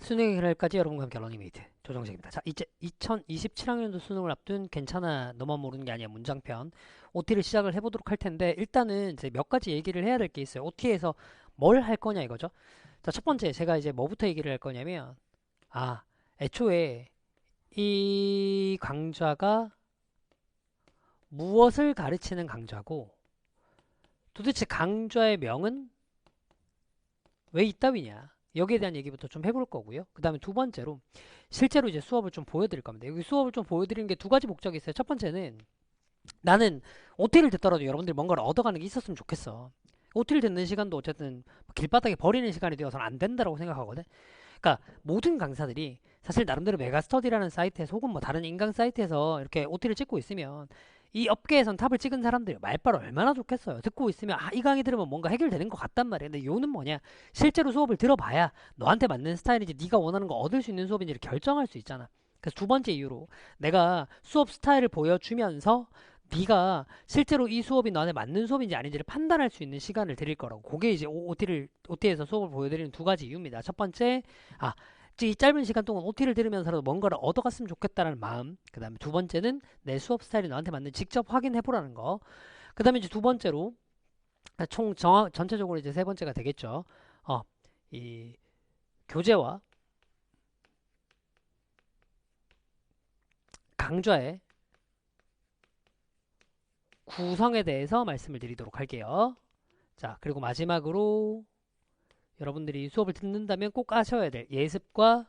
수능 해결까지 여러분과 함께 러닝메이트 조정식입니다. 자, 이제 2027학년도 수능을 앞둔 괜찮아 너만 모르는 게 아니야 문장편 OT를 시작을 해보도록 할 텐데 일단은 이제 몇 가지 얘기를 해야 될 게 있어요. OT에서 뭘 할 거냐 이거죠. 자, 첫 번째 제가 이제 뭐부터 얘기를 할 거냐면 애초에 이 강좌가 무엇을 가르치는 강좌고 도대체 강좌의 명은 왜 이따위냐 여기에 대한 얘기부터 좀 해볼 거고요. 그 다음에 두 번째로 실제로 이제 수업을 좀 보여드릴 겁니다. 여기 수업을 좀 보여드리는 게 두 가지 목적이 있어요. 첫 번째는 나는 OT를 듣더라도 여러분들이 뭔가를 얻어가는 게 있었으면 좋겠어. OT를 듣는 시간도 어쨌든 길바닥에 버리는 시간이 되어서는 안 된다고 생각하거든. 그러니까 모든 강사들이 사실 나름대로 메가스터디라는 사이트에서 혹은 뭐 다른 인강 사이트에서 이렇게 OT를 찍고 있으면 이 업계에선 탑을 찍은 사람들이 말빨 얼마나 좋겠어요. 듣고 있으면 이 강의 들으면 뭔가 해결되는 것 같단 말이야. 근데 요는 뭐냐? 실제로 수업을 들어봐야 너한테 맞는 스타일인지 네가 원하는 거 얻을 수 있는 수업인지를 결정할 수 있잖아. 그래서 두 번째 이유로 내가 수업 스타일을 보여주면서 네가 실제로 이 수업이 너한테 맞는 수업인지 아닌지를 판단할 수 있는 시간을 드릴 거라고. 그게 이제 OT에서 수업을 보여드리는 두 가지 이유입니다. 첫 번째, 아, 이 짧은 시간 동안 OT를 들으면서라도 뭔가를 얻어갔으면 좋겠다는 마음. 그 다음에 두 번째는 내 수업 스타일이 너한테 맞는 직접 확인해보라는 거. 그 다음에 이제 두 번째로, 전체적으로 이제 세 번째가 되겠죠. 이 교재와 강좌의 구성에 대해서 말씀을 드리도록 할게요. 자, 그리고 마지막으로 여러분들이 수업을 듣는다면 꼭 아셔야 될 예습과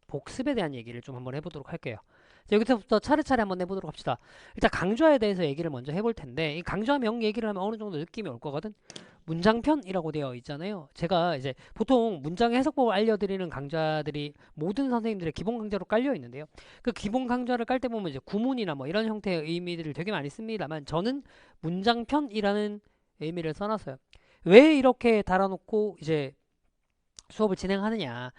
복습에 대한 얘기를 좀 한번 해보도록 할게요. 자, 여기서부터 차례차례 한번 해보도록 합시다. 일단 강좌에 대해서 얘기를 먼저 해볼 텐데 이 강좌명 얘기를 하면 어느 정도 느낌이 올 거거든. 문장편이라고 되어 있잖아요. 제가 이제 보통 문장 해석법을 알려드리는 강좌들이 모든 선생님들의 기본 강좌로 깔려 있는데요. 그 기본 강좌를 깔 때 보면 이제 구문이나 뭐 이런 형태의 의미들을 되게 많이 씁니다만 저는 문장편이라는 의미를 써놨어요. 왜 이렇게 달아놓고 이제 수업을 진행하느냐.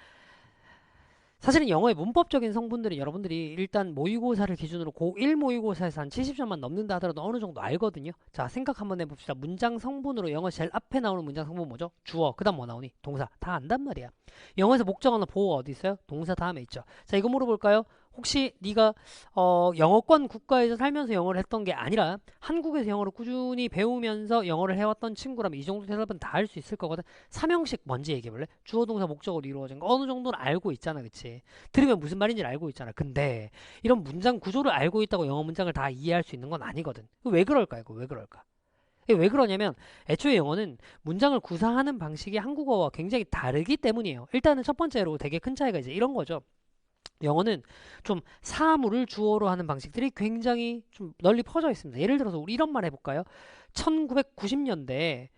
사실은 영어의 문법적인 성분들은 여러분들이 일단 모의고사를 기준으로 고1 모의고사에서 한 70점만 넘는다 하더라도 어느 정도 알거든요. 자, 생각 한번 해봅시다. 문장 성분으로 영어 제일 앞에 나오는 문장 성분 뭐죠? 주어, 그 다음 뭐 나오니? 동사. 다 안단 말이야. 영어에서 목적어나 보어가 어디 있어요? 동사 다음에 있죠. 자, 이거 물어볼까요? 혹시 네가 영어권 국가에서 살면서 영어를 했던 게 아니라 한국에서 영어를 꾸준히 배우면서 영어를 해왔던 친구라면 이 정도 대답은 다 할 수 있을 거거든. 삼형식 뭔지 얘기해볼래? 주어 동사 목적어로 이루어진 거 어느 정도는 알고 있잖아, 그치? 들으면 무슨 말인지를 알고 있잖아. 근데 이런 문장 구조를 알고 있다고 영어 문장을 다 이해할 수 있는 건 아니거든. 왜 그럴까? 이거 왜 그럴까? 이게 왜 그러냐면 애초에 영어는 문장을 구사하는 방식이 한국어와 굉장히 다르기 때문이에요. 일단은 첫 번째로 되게 큰 차이가 이제 이런 거죠. 영어는 좀 사물을 주어로 하는 방식들이 굉장히 좀 널리 퍼져 있습니다. 예를 들어서 우리 이런 말 해볼까요? 1990년대에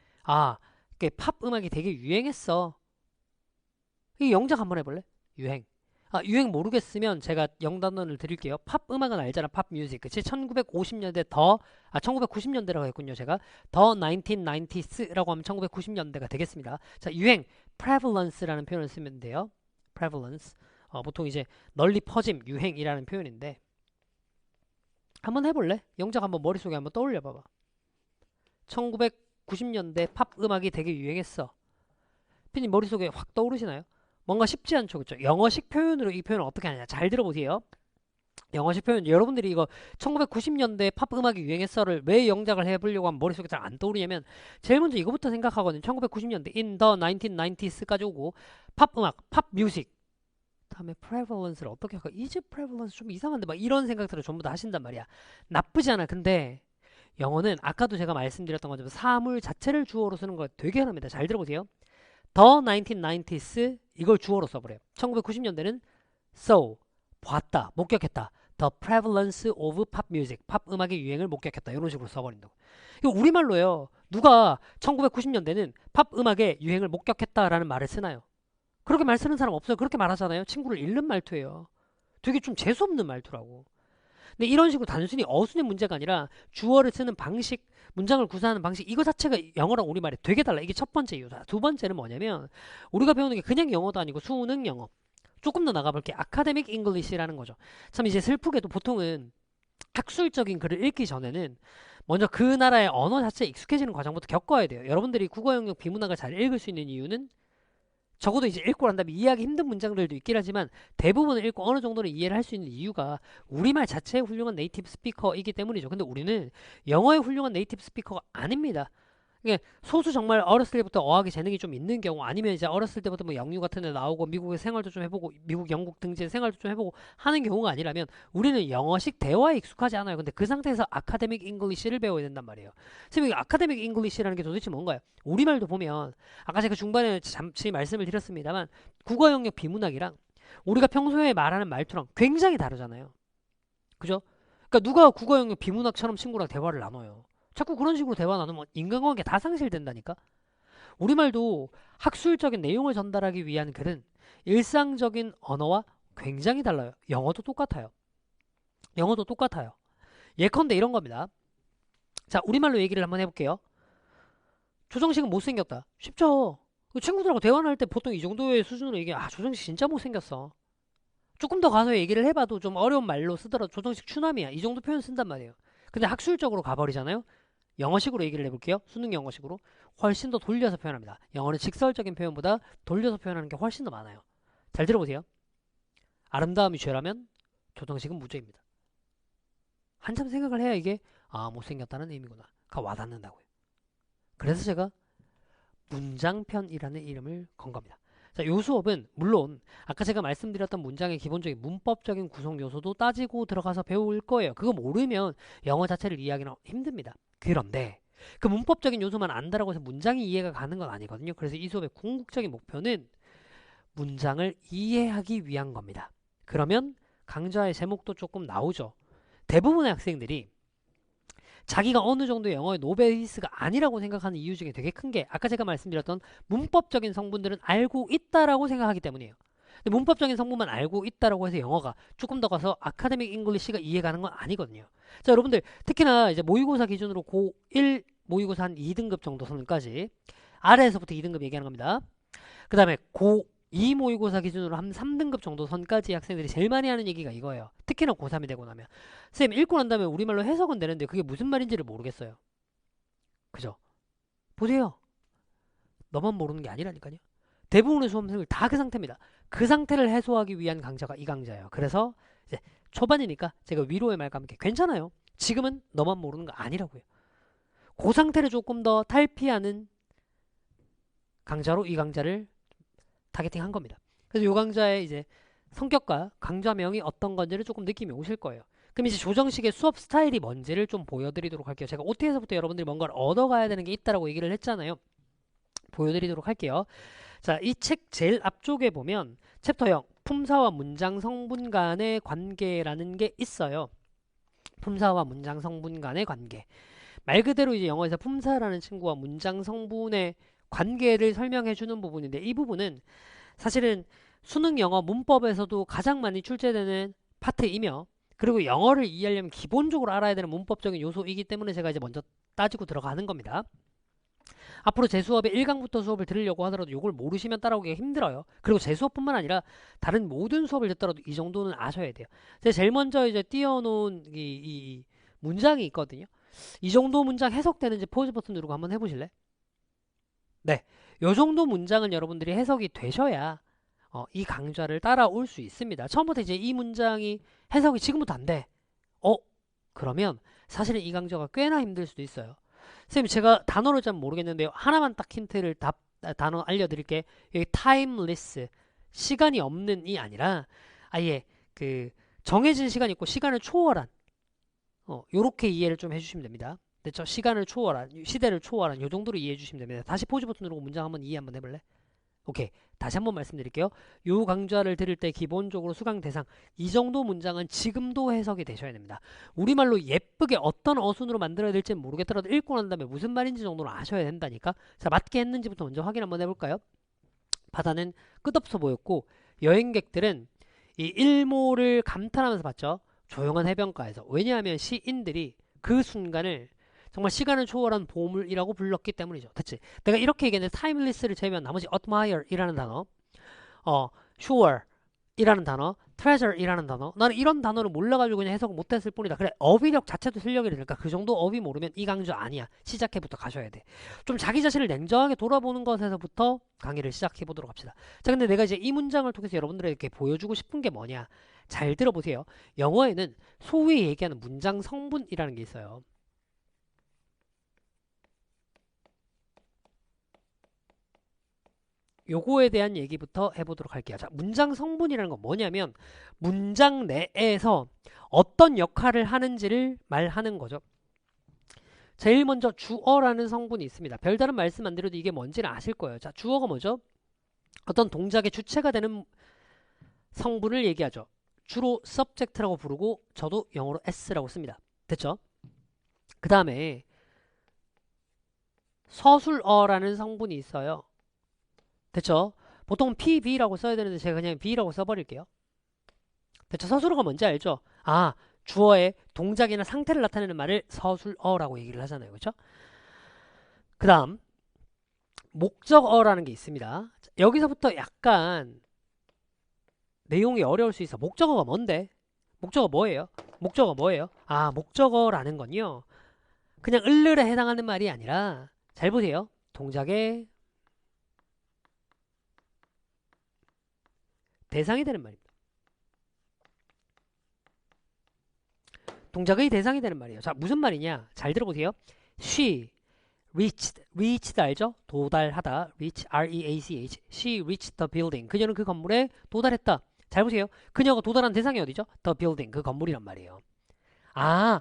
팝 음악이 되게 유행했어. 이 영작 한번 해볼래? 유행. 유행 모르겠으면 제가 영단어를 드릴게요. 팝 음악은 알잖아. 팝 뮤직. 그치? 1950년대 1990년대라고 했군요. 제가 더 1990s라고 하면 1990년대가 되겠습니다. 자, 유행. prevalence라는 표현을 쓰면 돼요. prevalence. 보통 이제 널리 퍼짐, 유행이라는 표현인데 한번 해볼래? 영작 한번 머릿속에 한번 떠올려 봐봐. 1990년대 팝 음악이 되게 유행했어. 피님 머릿속에 확 떠오르시나요? 뭔가 쉽지 않죠, 그쵸? 영어식 표현으로 이 표현을 어떻게 하냐. 잘 들어보세요. 영어식 표현, 여러분들이 이거 1990년대 팝 음악이 유행했어를 왜 영작을 해보려고 하면 머릿속에 잘 안 떠오르냐면 제일 먼저 이거부터 생각하거든요. 1990년대 in the 1990s까지 오고 팝 음악, 팝 뮤직 다음에 prevalence를 어떻게 할까? is prevalence 좀 이상한데 막 이런 생각들을 전부 다 하신단 말이야. 나쁘지 않아. 근데 영어는 아까도 제가 말씀드렸던 것처럼 사물 자체를 주어로 쓰는 거 되게 하랍니다. 잘 들어보세요. The 1990s 이걸 주어로 써버려요. 1990년대는 saw 봤다, 목격했다. The prevalence of pop music 팝 음악의 유행을 목격했다. 이런 식으로 써버린다고. 이거 우리말로요. 누가 1990년대는 팝 음악의 유행을 목격했다라는 말을 쓰나요? 그렇게 말 쓰는 사람 없어요. 그렇게 말하잖아요. 친구를 잃는 말투예요. 되게 좀 재수없는 말투라고. 근데 이런 식으로 단순히 어순의 문제가 아니라 주어를 쓰는 방식, 문장을 구사하는 방식 이거 자체가 영어랑 우리말이 되게 달라. 이게 첫 번째 이유다. 두 번째는 뭐냐면 우리가 배우는 게 그냥 영어도 아니고 수능 영어. 조금 더 나가볼게. 아카데믹 잉글리시라는 거죠. 참 이제 슬프게도 보통은 학술적인 글을 읽기 전에는 먼저 그 나라의 언어 자체에 익숙해지는 과정부터 겪어야 돼요. 여러분들이 국어 영역 비문학을 잘 읽을 수 있는 이유는 적어도 이제 읽고 난 다음에 이해하기 힘든 문장들도 있긴 하지만 대부분을 읽고 어느 정도는 이해를 할 수 있는 이유가 우리말 자체의 훌륭한 네이티브 스피커이기 때문이죠. 근데 우리는 영어의 훌륭한 네이티브 스피커가 아닙니다. 이게 소수 정말 어렸을 때부터 어학의 재능이 좀 있는 경우 아니면 이제 어렸을 때부터 뭐 영유 같은 데 나오고 미국의 생활도 좀 해보고 미국 영국 등지의 생활도 좀 해보고 하는 경우가 아니라면 우리는 영어식 대화에 익숙하지 않아요. 근데 그 상태에서 아카데믹 잉글리시를 배워야 된단 말이에요. 선생님, 아카데믹 잉글리시라는 게 도대체 뭔가요? 우리말도 보면 아까 제가 중반에 잠시 말씀을 드렸습니다만 국어 영역 비문학이랑 우리가 평소에 말하는 말투랑 굉장히 다르잖아요. 그죠? 그러니까 누가 국어 영역 비문학처럼 친구랑 대화를 나눠요. 자꾸 그런 식으로 대화 나누면 인간관계 다 상실된다니까. 우리말도 학술적인 내용을 전달하기 위한 글은 일상적인 언어와 굉장히 달라요. 영어도 똑같아요. 영어도 똑같아요. 예컨대 이런 겁니다. 자, 우리말로 얘기를 한번 해볼게요. 조정식은 못생겼다. 쉽죠? 친구들하고 대화를 할 때 보통 이 정도의 수준으로 얘기해. 아, 조정식 진짜 못생겼어. 조금 더 가서 얘기를 해봐도 좀 어려운 말로 쓰더라도 조정식 추남이야. 이 정도 표현 쓴단 말이에요. 근데 학술적으로 가버리잖아요. 영어식으로 얘기를 해볼게요. 수능 영어식으로. 훨씬 더 돌려서 표현합니다. 영어는 직설적인 표현보다 돌려서 표현하는 게 훨씬 더 많아요. 잘 들어보세요. 아름다움이 죄라면 조정식은 무죄입니다. 한참 생각을 해야 이게 못생겼다는 의미구나 가 와닿는다고요. 그래서 제가 문장편이라는 이름을 건 겁니다. 자, 요 수업은 물론 아까 제가 말씀드렸던 문장의 기본적인 문법적인 구성 요소도 따지고 들어가서 배울 거예요. 그거 모르면 영어 자체를 이해하기는 힘듭니다. 그런데 그 문법적인 요소만 안다라고 해서 문장이 이해가 가는 건 아니거든요. 그래서 이 수업의 궁극적인 목표는 문장을 이해하기 위한 겁니다. 그러면 강좌의 제목도 조금 나오죠. 대부분의 학생들이 자기가 어느 정도 영어의 노베이스가 아니라고 생각하는 이유 중에 되게 큰 게 아까 제가 말씀드렸던 문법적인 성분들은 알고 있다라고 생각하기 때문이에요. 근데 문법적인 성분만 알고 있다라고 해서 영어가 조금 더 가서 아카데믹 잉글리시가 이해가는 건 아니거든요. 자, 여러분들 특히나 이제 모의고사 기준으로 고1 모의고사 한 2등급 정도 선까지 아래에서부터 2등급 얘기하는 겁니다. 그 다음에 고2 모의고사 기준으로 한 3등급 정도 선까지 학생들이 제일 많이 하는 얘기가 이거예요. 특히나 고3이 되고 나면 선생님 읽고 난 다음에 우리말로 해석은 되는데 그게 무슨 말인지를 모르겠어요. 그죠? 보세요. 너만 모르는 게 아니라니까요. 대부분의 수험생들 다 그 상태입니다. 그 상태를 해소하기 위한 강좌가 이 강좌예요. 그래서 이제 초반이니까 제가 위로의 말과 함께 괜찮아요. 지금은 너만 모르는 거 아니라고요. 그 상태를 조금 더 탈피하는 강좌로 이 강좌를 타겟팅한 겁니다. 그래서 이 강좌의 이제 성격과 강좌명이 어떤 건지를 조금 느낌이 오실 거예요. 그럼 이제 조정식의 수업 스타일이 뭔지를 좀 보여드리도록 할게요. 제가 OT에서부터 여러분들이 뭔가를 얻어가야 되는 게 있다라고 얘기를 했잖아요. 보여드리도록 할게요. 자, 이 책 제일 앞쪽에 보면 챕터 0 품사와 문장 성분 간의 관계라는 게 있어요. 품사와 문장 성분 간의 관계. 말 그대로 이제 영어에서 품사라는 친구와 문장 성분의 관계를 설명해 주는 부분인데 이 부분은 사실은 수능 영어 문법에서도 가장 많이 출제되는 파트이며 그리고 영어를 이해하려면 기본적으로 알아야 되는 문법적인 요소이기 때문에 제가 이제 먼저 따지고 들어가는 겁니다. 앞으로 제 수업에 1강부터 수업을 들으려고 하더라도 이걸 모르시면 따라오기가 힘들어요. 그리고 제 수업뿐만 아니라 다른 모든 수업을 듣더라도 이 정도는 아셔야 돼요. 제가 제일 먼저 이제 띄워놓은 이 문장이 있거든요. 이 정도 문장 해석되는지 포즈 버튼 누르고 한번 해보실래? 네, 이 정도 문장은 여러분들이 해석이 되셔야 이 강좌를 따라올 수 있습니다. 처음부터 이제 이 문장이 해석이 지금부터 안 돼. 그러면 사실은 이 강좌가 꽤나 힘들 수도 있어요. 선생님 제가 단어를 잘 모르겠는데요. 하나만 딱 힌트를 단어 알려드릴게. 여기 timeless 시간이 없는이 아니라 아예 그 정해진 시간이 있고 시간을 초월한 요렇게 이해를 좀 해주시면 됩니다. 네, 저 시간을 초월한 시대를 초월한 요 정도로 이해해 주시면 됩니다. 다시 포즈 버튼 누르고 문장 한번 이해 한번 해볼래? 오케이. 다시 한번 말씀드릴게요. 요 강좌를 들을 때 기본적으로 수강 대상 이 정도 문장은 지금도 해석이 되셔야 됩니다. 우리말로 예쁘게 어떤 어순으로 만들어야 될지 모르겠더라도 읽고 난 다음에 무슨 말인지 정도로 아셔야 된다니까. 자, 맞게 했는지부터 먼저 확인 한번 해볼까요? 바다는 끝없어 보였고 여행객들은 이 일몰을 감탄하면서 봤죠. 조용한 해변가에서. 왜냐하면 시인들이 그 순간을 정말 시간을 초월한 보물이라고 불렀기 때문이죠. 됐지? 내가 이렇게 얘기했는데 timeless를 제외한 나머지 admire 이라는 단어 sure, 이라는 단어, treasure 이라는 단어. 나는 이런 단어를 몰라가지고 그냥 해석을 못했을 뿐이다. 그래, 어휘력 자체도 실력이 되니까 그 정도 어휘 모르면 이 강좌 아니야. 시작해부터 가셔야 돼. 좀 자기 자신을 냉정하게 돌아보는 것에서부터 강의를 시작해보도록 합시다. 자, 근데 내가 이제 이 문장을 통해서 여러분들에게 보여주고 싶은 게 뭐냐. 잘 들어보세요. 영어에는 소위 얘기하는 문장 성분이라는 게 있어요. 요거에 대한 얘기부터 해보도록 할게요. 자, 문장 성분이라는 건 뭐냐면 문장 내에서 어떤 역할을 하는지를 말하는 거죠. 제일 먼저 주어라는 성분이 있습니다. 별다른 말씀 안 드려도 이게 뭔지는 아실 거예요. 자, 주어가 뭐죠? 어떤 동작의 주체가 되는 성분을 얘기하죠. 주로 subject라고 부르고 저도 영어로 s라고 씁니다. 됐죠? 그 다음에 서술어라는 성분이 있어요. 됐죠? 보통 PB라고 써야 되는데 제가 그냥 B라고 써버릴게요. 됐죠? 서술어가 뭔지 알죠? 아, 주어의 동작이나 상태를 나타내는 말을 서술어라고 얘기를 하잖아요. 그렇죠? 그 다음 목적어라는 게 있습니다. 여기서부터 약간 내용이 어려울 수 있어. 목적어가 뭔데? 목적어 뭐예요? 목적어 뭐예요? 아, 목적어라는 건요. 그냥 을르에 해당하는 말이 아니라 잘 보세요. 동작의 대상이 되는 말입니다. 동작의 대상이 되는 말이에요. 자, 무슨 말이냐? 잘 들어보세요. She reached 알죠? 도달하다. reach, R-E-A-C-H. She reached the building. 그녀는 그 건물에 도달했다. 잘 보세요. 그녀가 도달한 대상이 어디죠? The building. 그 건물이란 말이에요. 아,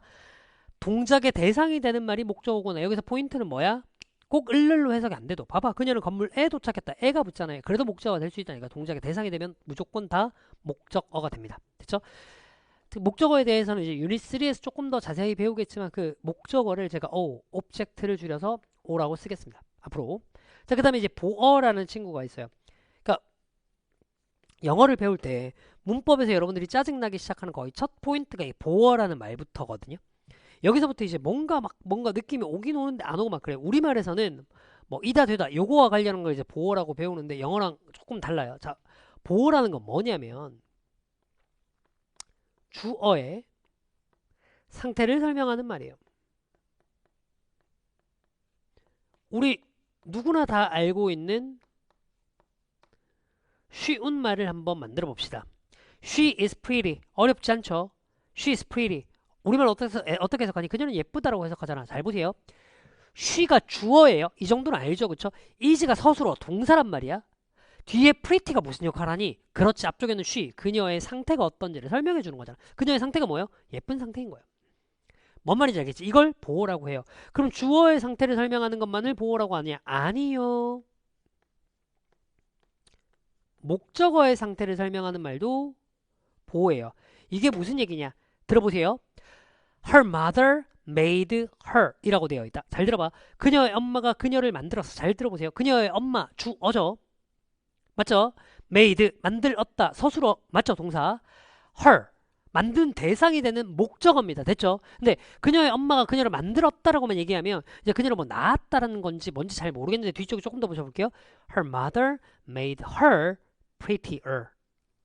동작의 대상이 되는 말이 목적어구나. 여기서 포인트는 뭐야? 꼭 을를로 해석이 안 돼도 봐봐. 그녀는 건물에 도착했다. 애가 붙잖아요. 그래도 목적어가 될 수 있다니까. 동작의 대상이 되면 무조건 다 목적어가 됩니다. 됐죠? 목적어에 대해서는 이제 유닛 3에서 조금 더 자세히 배우겠지만 그 목적어를 제가 object를 줄여서 O라고 쓰겠습니다. 앞으로. 자, 그 다음에 이제 보어라는 친구가 있어요. 그러니까 영어를 배울 때 문법에서 여러분들이 짜증나기 시작하는 거의 첫 포인트가 이 보어라는 말부터거든요. 여기서부터 이제 뭔가 느낌이 오긴 오는데 안 오고 막 그래요. 우리말에서는 뭐 이다 되다 요거와 관련한 걸 이제 보어라고 배우는데 영어랑 조금 달라요. 자, 보어라는 건 뭐냐면 주어의 상태를 설명하는 말이에요. 우리 누구나 다 알고 있는 쉬운 말을 한번 만들어 봅시다. She is pretty. 어렵지 않죠? She is pretty. 우리말 어떻게 해석하니? 그녀는 예쁘다라고 해석하잖아. 잘 보세요. she가 주어예요. 이 정도는 알죠? 그쵸? is가 서술어, 동사란 말이야. 뒤에 pretty가 무슨 역할을 하니? 그렇지. 앞쪽에는 she, 그녀의 상태가 어떤지를 설명해 주는 거잖아. 그녀의 상태가 뭐예요? 예쁜 상태인 거예요. 뭔 말인지 알겠지? 이걸 보어라고 해요. 그럼 주어의 상태를 설명하는 것만을 보어라고 하냐? 아니요. 목적어의 상태를 설명하는 말도 보어예요. 이게 무슨 얘기냐? 들어보세요. Her mother made her 이라고 되어 있다. 잘 들어봐. 그녀의 엄마가 그녀를 만들었어. 잘 들어보세요. 그녀의 엄마 주어죠. 맞죠? made 만들었다. 서술어 맞죠? 동사. her 만든 대상이 되는 목적어입니다. 됐죠? 근데 그녀의 엄마가 그녀를 만들었다라고만 얘기하면 이제 그녀를 뭐 낳았다라는 건지 뭔지 잘 모르겠는데 뒤쪽에 조금 더 보셔볼게요. Her mother made her prettier.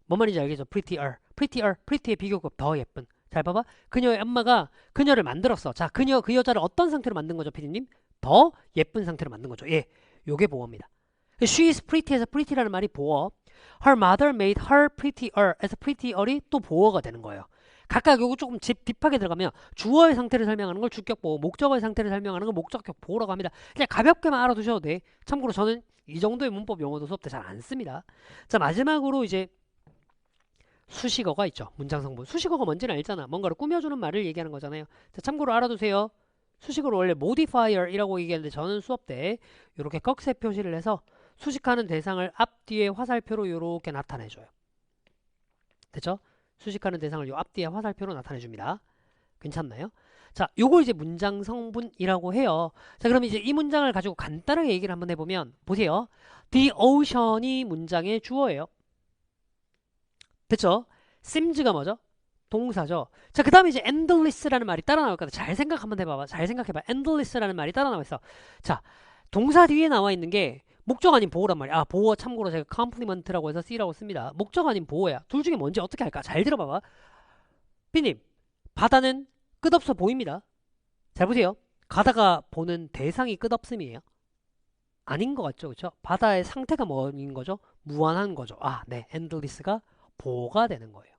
뭔 말인지 알겠죠? prettier. pretty의 비교급 더 예쁜. 잘 봐봐. 그녀의 엄마가 그녀를 만들었어. 자, 그 여자를 어떤 상태로 만든 거죠, 피디님? 더 예쁜 상태로 만든 거죠. 예, 요게 보어입니다. She is pretty에서 pretty라는 말이 보어. Her mother made her prettier 에서 prettier이 또 보어가 되는 거예요. 각각 요거 조금 딥하게 들어가면 주어의 상태를 설명하는 걸 주격 보어, 목적어의 상태를 설명하는 걸 목적격 보어라고 합니다. 그냥 가볍게만 알아두셔도 돼. 참고로 저는 이 정도의 문법 용어도 수업 때 잘 안 씁니다. 자, 마지막으로 이제 수식어가 있죠. 문장 성분. 수식어가 뭔지는 알잖아. 뭔가를 꾸며주는 말을 얘기하는 거잖아요. 자, 참고로 알아두세요. 수식어를 원래 modifier이라고 얘기하는데 저는 수업 때 이렇게 꺽쇠 표시를 해서 수식하는 대상을 앞뒤에 화살표로 이렇게 나타내줘요. 됐죠? 수식하는 대상을 요 앞뒤에 화살표로 나타내줍니다. 괜찮나요? 자, 요걸 이제 문장 성분이라고 해요. 자, 그럼 이제 이 문장을 가지고 간단하게 얘기를 한번 해보면 보세요. The ocean이 문장의 주어예요. 됐죠? sims가 뭐죠? 동사죠. 자, 그 다음에 이제 endless라는 말이 따라 나올 거다. 잘 생각 한번 해봐봐. 잘 생각해봐. endless라는 말이 따라 나와 있어. 자, 동사 뒤에 나와 있는 게 목적 아닌 보호란 말이야. 아, 보호 참고로 제가 compliment라고 해서 C라고 씁니다. 목적 아닌 보호야. 둘 중에 뭔지 어떻게 할까? 잘 들어봐봐. B님, 바다는 끝없어 보입니다. 잘 보세요. 가다가 보는 대상이 끝없음이에요. 아닌 것 같죠? 그렇죠? 바다의 상태가 뭐인 거죠? 무한한 거죠. 아, 네. endless가 보호가 되는 거예요.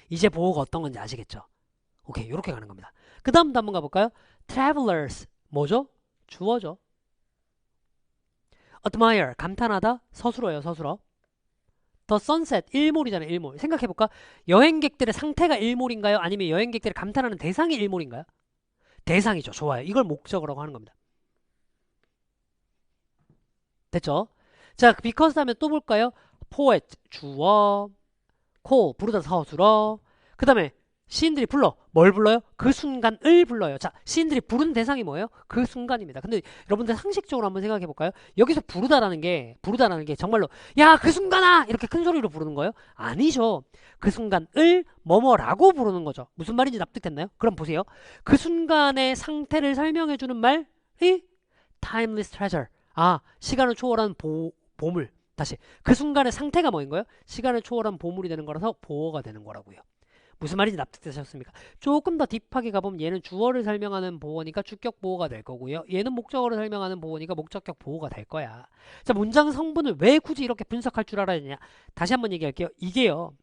이제 보호가 어떤 건지 아시겠죠? 오케이, 이렇게 가는 겁니다. 그 다음도 한번 가볼까요? travelers, 뭐죠? 주어죠. admire, 감탄하다, 서술어예요, 서술어. the sunset, 일몰이잖아요, 일몰. 생각해볼까? 여행객들의 상태가 일몰인가요? 아니면 여행객들의 감탄하는 대상이 일몰인가요? 대상이죠. 좋아요. 이걸 목적어라고 하는 겁니다. 됐죠? 자, because 하면 또 볼까요? poet, 주어, call, 부르다, 서술어. 그 다음에 시인들이 불러. 뭘 불러요? 그 순간을 불러요. 자, 시인들이 부른 대상이 뭐예요? 그 순간입니다. 근데 여러분들 상식적으로 한번 생각해 볼까요? 여기서 부르다라는 게 정말로 야, 그 순간아! 이렇게 큰 소리로 부르는 거예요? 아니죠. 그 순간을 뭐뭐라고 부르는 거죠. 무슨 말인지 납득됐나요? 그럼 보세요. 그 순간의 상태를 설명해 주는 말이 timeless treasure. 아, 시간을 초월한 보물. 다시. 그 순간의 상태가 뭐인 거예요? 시간을 초월한 보물이 되는 거라서 보호가 되는 거라고요. 무슨 말인지 납득되셨습니까? 조금 더 딥하게 가보면 얘는 주어를 설명하는 보호니까 주격 보호가 될 거고요. 얘는 목적어를 설명하는 보호니까 목적격 보호가 될 거야. 자, 문장 성분을 왜 굳이 이렇게 분석할 줄 알아야 되냐? 다시 한번 얘기할게요. 이게요.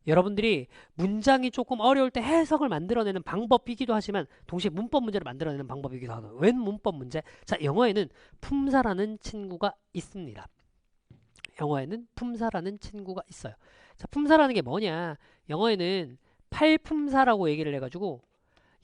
여러분들이 문장이 조금 어려울 때 해석을 만들어내는 방법이기도 하지만 동시에 문법 문제를 만들어내는 방법이기도 하고. 웬 문법 문제? 자, 영어에는 품사라는 친구가 있습니다. 영어에는 품사라는 친구가 있어요. 자, 품사라는 게 뭐냐? 영어에는 8품사라고 얘기를 해가지고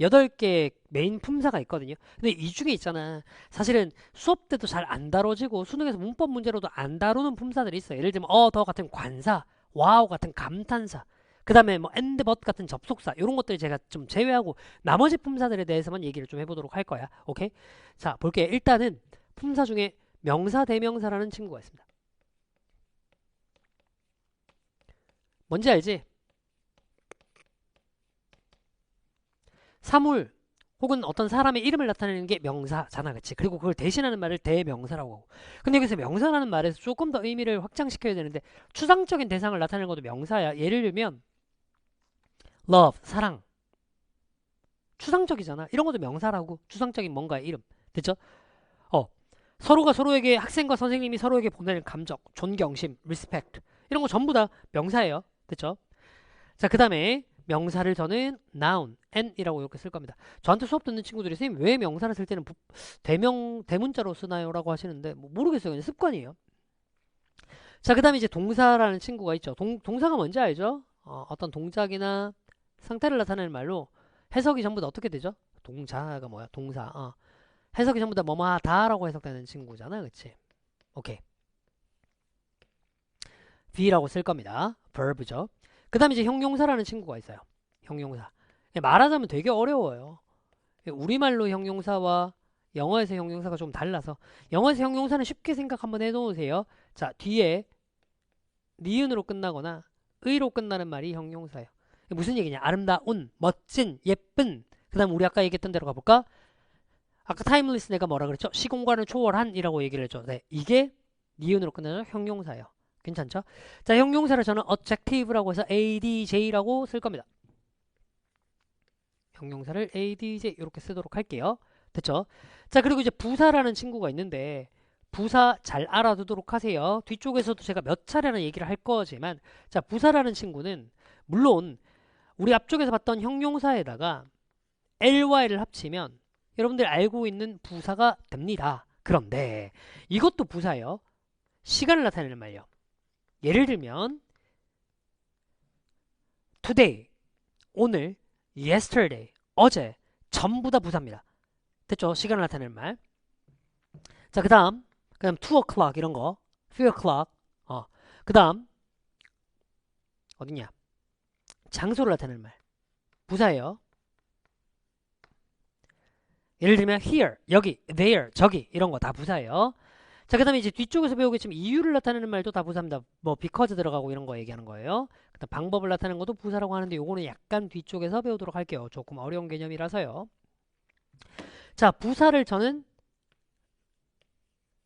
8개 메인 품사가 있거든요. 근데 이 중에 있잖아. 사실은 수업 때도 잘 안 다뤄지고 수능에서 문법 문제로도 안 다루는 품사들이 있어요. 예를 들면 더 같은 관사, 와우 같은 감탄사, 그 다음에 뭐 and but 같은 접속사, 이런 것들 제가 좀 제외하고 나머지 품사들에 대해서만 얘기를 좀 해보도록 할 거야. 오케이? 자, 볼게요. 일단은 품사 중에 명사, 대명사라는 친구가 있습니다. 뭔지 알지? 사물 혹은 어떤 사람의 이름을 나타내는 게 명사잖아, 그치? 그리고 그걸 대신하는 말을 대명사라고 하고. 근데 여기서 명사라는 말에서 조금 더 의미를 확장시켜야 되는데 추상적인 대상을 나타내는 것도 명사야. 예를 들면 love, 사랑. 추상적이잖아. 이런 것도 명사라고. 추상적인 뭔가의 이름. 됐죠? 서로가 서로에게, 학생과 선생님이 서로에게 보내는 감정, 존경심, respect. 이런 거 전부 다 명사예요. 됐죠? 자, 그 다음에 명사를 저는 noun, n이라고 이렇게 쓸 겁니다. 저한테 수업 듣는 친구들이 선생님 왜 명사를 쓸 때는 대문자로 쓰나요? 라고 하시는데 뭐 모르겠어요. 그냥 습관이에요. 자, 그 다음에 이제 동사라는 친구가 있죠. 동사가 뭔지 알죠? 어떤 동작이나 상태를 나타내는 말로 해석이 전부 다 어떻게 되죠? 동사가 뭐야? 동사. 해석이 전부 다 뭐뭐 하다라고 해석되는 친구잖아. 그치? 오케이. B라고 쓸 겁니다. verb죠. 그 다음에 이제 형용사라는 친구가 있어요. 형용사. 말하자면 되게 어려워요. 우리말로 형용사와 영어에서 형용사가 좀 달라서 영어에서 형용사는 쉽게 생각 한번 해놓으세요. 자, 뒤에 니은으로 끝나거나 의로 끝나는 말이 형용사예요. 무슨 얘기냐? 아름다운, 멋진, 예쁜. 그 다음 우리 아까 얘기했던 대로 가볼까? 아까 타임리스 내가 뭐라 그랬죠? 시공간을 초월한 이라고 얘기를 했죠. 네, 이게 니은으로 끝나는 형용사예요. 괜찮죠? 자, 형용사를 저는 adjective라고 해서 adj라고 쓸 겁니다. 형용사를 adj 이렇게 쓰도록 할게요. 됐죠? 자, 그리고 이제 부사라는 친구가 있는데 부사 잘 알아두도록 하세요. 뒤쪽에서도 제가 몇 차례나 얘기를 할 거지만 자, 부사라는 친구는 물론 우리 앞쪽에서 봤던 형용사에다가 ly를 합치면 여러분들 알고 있는 부사가 됩니다. 그런데 이것도 부사예요. 시간을 나타내는 말이요. 예를 들면 today, 오늘, yesterday, 어제 전부 다 부사입니다. 됐죠? 시간을 나타내는 말. 자, 그 다음 2 o'clock 이런 거 3 o'clock 그 다음 어딨냐? 장소를 나타내는 말 부사예요. 예를 들면 here, 여기, there, 저기 이런 거 다 부사예요. 자, 그 다음에 이제 뒤쪽에서 배우겠지만 이유를 나타내는 말도 다 부사입니다. 뭐 because 들어가고 이런 거 얘기하는 거예요. 그다음 방법을 나타내는 것도 부사라고 하는데 요거는 약간 뒤쪽에서 배우도록 할게요. 조금 어려운 개념이라서요. 자, 부사를 저는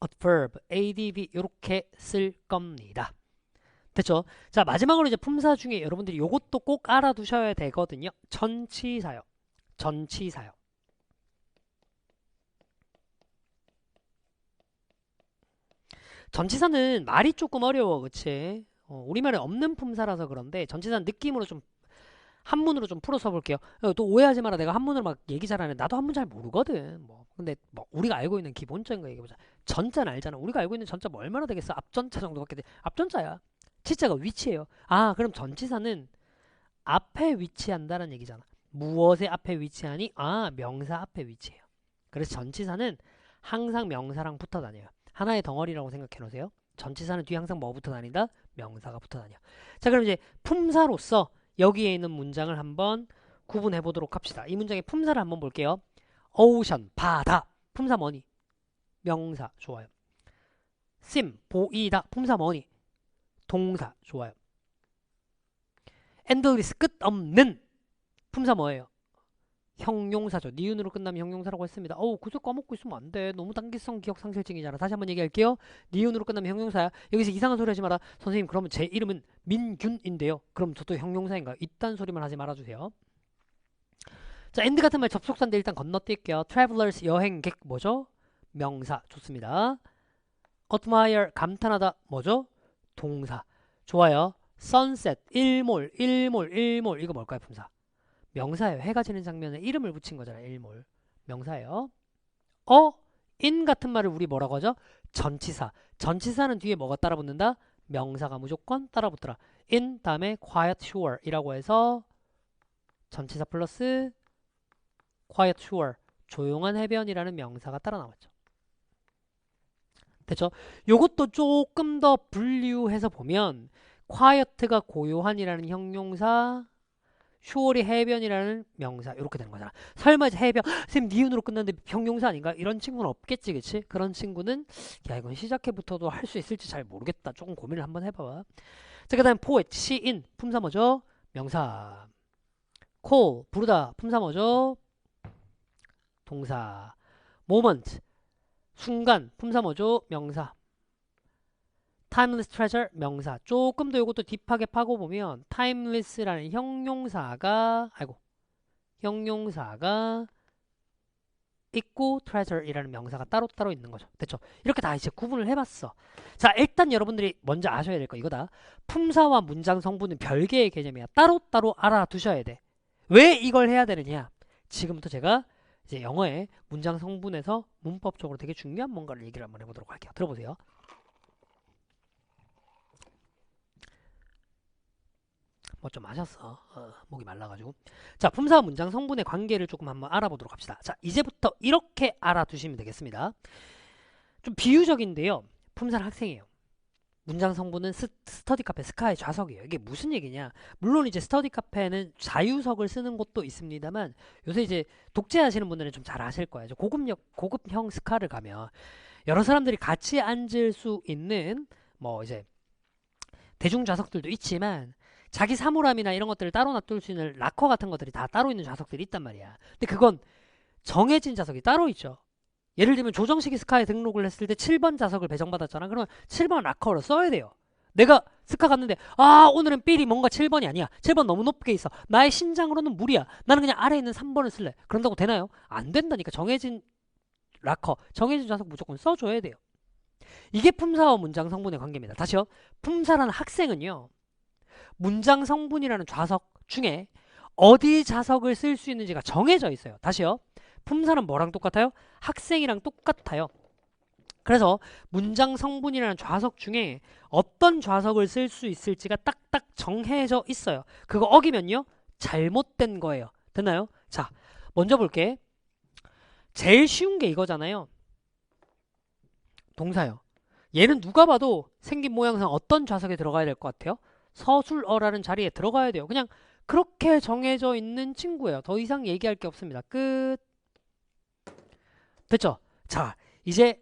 adverb, adv 이렇게 쓸 겁니다. 됐죠? 자, 마지막으로 이제 품사 중에 여러분들이 요것도 꼭 알아두셔야 되거든요. 전치사요. 전치사요. 전치사는 말이 조금 어려워, 그치? 우리말에 없는 품사라서 그런데 전치사는 느낌으로 좀 한문으로 좀 풀어서 볼게요. 또 오해하지 마라. 내가 한문으로 막 얘기 잘하네. 나도 한문 잘 모르거든. 뭐 근데 뭐 우리가 알고 있는 기본적인 거 얘기해보자. 전자는 알잖아. 우리가 알고 있는 전자 뭐 얼마나 되겠어? 앞전자 정도밖에 돼. 앞전자야. 치자가 위치예요. 아, 그럼 전치사는 앞에 위치한다는 얘기잖아. 무엇의 앞에 위치하니? 아, 명사 앞에 위치해요. 그래서 전치사는 항상 명사랑 붙어 다녀요. 하나의 덩어리라고 생각해 놓으세요. 전치사는 뒤에 항상 뭐 붙어 다닌다? 명사가 붙어 다녀. 자, 그럼 이제 품사로서 여기에 있는 문장을 한번 구분해 보도록 합시다. 이 문장의 품사를 한번 볼게요. ocean, 바다. 품사 뭐니? 명사. 좋아요. sim, 보이다. 품사 뭐니? 동사. 좋아요. endless, 끝없는. 품사 뭐예요? 형용사죠. 니은으로 끝나면 형용사라고 했습니다. 구조 까먹고 있으면 안 돼. 너무 단기성 기억 상실증이잖아. 다시 한번 얘기할게요. 니은으로 끝나면 형용사야. 여기서 이상한 소리 하지 마라. 선생님, 그러면 제 이름은 민균인데요. 그럼 저도 형용사인가요? 이딴 소리만 하지 말아주세요. 자, and 같은 말 접속사인데 일단 건너뛸게요. travelers, 여행객 뭐죠? 명사. 좋습니다. admire, 감탄하다 뭐죠? 동사. 좋아요. sunset, 일몰 이거 뭘까요? 품사. 명사예요. 해가 지는 장면에 이름을 붙인 거잖아요. 일몰. 명사예요. in 같은 말을 우리 뭐라고 하죠? 전치사. 전치사는 뒤에 뭐가 따라 붙는다? 명사가 무조건 따라 붙더라. in 다음에 quiet shore 이라고 해서 전치사 플러스 quiet shore, 조용한 해변이라는 명사가 따라 나왔죠. 됐죠? 요것도 조금 더 분류해서 보면 quiet가 고요한이라는 형용사, 쇼얼이 해변이라는 명사 이렇게 되는 거잖아. 설마 이제 해변 쌤 니은으로 끝났는데 형용사 아닌가? 이런 친구는 없겠지, 그치? 그런 친구는 야 이건 시작해부터도 할 수 있을지 잘 모르겠다. 조금 고민을 한번 해봐봐. 자, 그 다음 poet, 시인 품사 뭐죠? 명사. call, 부르다 품사 뭐죠? 동사. moment, 순간 품사 뭐죠? 명사. timeless treasure 명사. 조금 더 이것도 딥하게 파고 보면 timeless라는 형용사가 있고 treasure이라는 명사가 따로따로 있는 거죠. 됐죠? 이렇게 다 이제 구분을 해봤어. 자, 일단 여러분들이 먼저 아셔야 될 거 이거다. 품사와 문장 성분은 별개의 개념이야. 따로따로 알아두셔야 돼. 왜 이걸 해야 되느냐? 지금부터 제가 이제 영어의 문장 성분에서 문법적으로 되게 중요한 뭔가를 얘기를 한번 해보도록 할게요. 들어보세요. 뭐 좀 마셨어. 목이 말라가지고. 자, 품사와 문장 성분의 관계를 조금 한번 알아보도록 합시다. 자, 이제부터 이렇게 알아두시면 되겠습니다. 좀 비유적인데요. 품사는 학생이에요. 문장 성분은 스터디 카페 스카이 좌석이에요. 이게 무슨 얘기냐? 물론 이제 스터디 카페는 자유석을 쓰는 곳도 있습니다만 요새 이제 독재하시는 분들은 좀 잘 아실 거예요. 고급형 스카를 가면 여러 사람들이 같이 앉을 수 있는 뭐 이제 대중 좌석들도 있지만 자기 사물함이나 이런 것들을 따로 놔둘 수 있는 락커 같은 것들이 다 따로 있는 좌석들이 있단 말이야. 근데 그건 정해진 좌석이 따로 있죠. 예를 들면 조정식이 스카에 등록을 했을 때 7번 좌석을 배정받았잖아. 그러면 7번 락커로 써야 돼요. 내가 스카 갔는데 오늘은 삘이 뭔가 7번이 아니야. 7번 너무 높게 있어. 나의 신장으로는 무리야. 나는 그냥 아래에 있는 3번을 쓸래. 그런다고 되나요? 안 된다니까. 정해진 락커, 정해진 좌석 무조건 써줘야 돼요. 이게 품사와 문장 성분의 관계입니다. 다시요. 품사라는 학생은요. 문장 성분이라는 좌석 중에 어디 좌석을 쓸 수 있는지가 정해져 있어요. 다시요. 품사는 뭐랑 똑같아요? 학생이랑 똑같아요. 그래서 문장 성분이라는 좌석 중에 어떤 좌석을 쓸 수 있을지가 딱딱 정해져 있어요. 그거 어기면요. 잘못된 거예요. 됐나요? 자, 먼저 볼게. 제일 쉬운 게 이거잖아요. 동사요. 얘는 누가 봐도 생긴 모양상 어떤 좌석에 들어가야 될 것 같아요? 서술어라는 자리에 들어가야 돼요. 그냥 그렇게 정해져 있는 친구예요. 더 이상 얘기할 게 없습니다. 끝. 됐죠? 자, 이제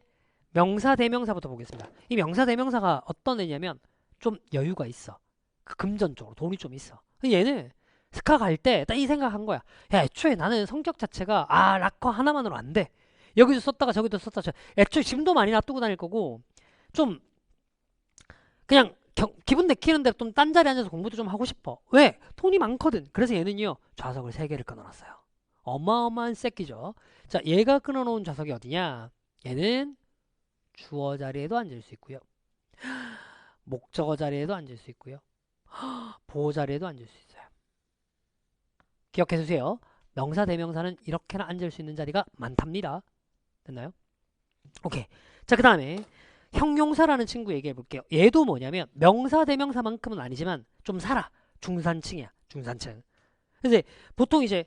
명사 대명사부터 보겠습니다. 이 명사 대명사가 어떤 애냐면 좀 여유가 있어. 금전적으로 돈이 좀 있어. 얘는 스카 갈 때 딱 이 생각한 거야. 야, 애초에 나는 성격 자체가 락커 하나만으로 안 돼. 여기도 썼다가 저기도 썼다가 애초에 짐도 많이 놔두고 다닐 거고 좀 그냥 기분 내키는 대로 좀 딴 자리에 앉아서 공부도 좀 하고 싶어. 왜? 돈이 많거든. 그래서 얘는요 좌석을 3개를 끊어놨어요. 어마어마한 새끼죠. 자, 얘가 끊어놓은 좌석이 어디냐? 얘는 주어 자리에도 앉을 수 있고요. 목적어 자리에도 앉을 수 있고요. 보호 자리에도 앉을 수 있어요. 기억해 주세요. 명사 대명사는 이렇게나 앉을 수 있는 자리가 많답니다. 됐나요? 오케이. 자, 그 다음에 형용사라는 친구 얘기해 볼게요. 얘도 뭐냐면 명사 대명사만큼은 아니지만 좀 살아. 중산층이야. 중산층. 그래서 보통 이제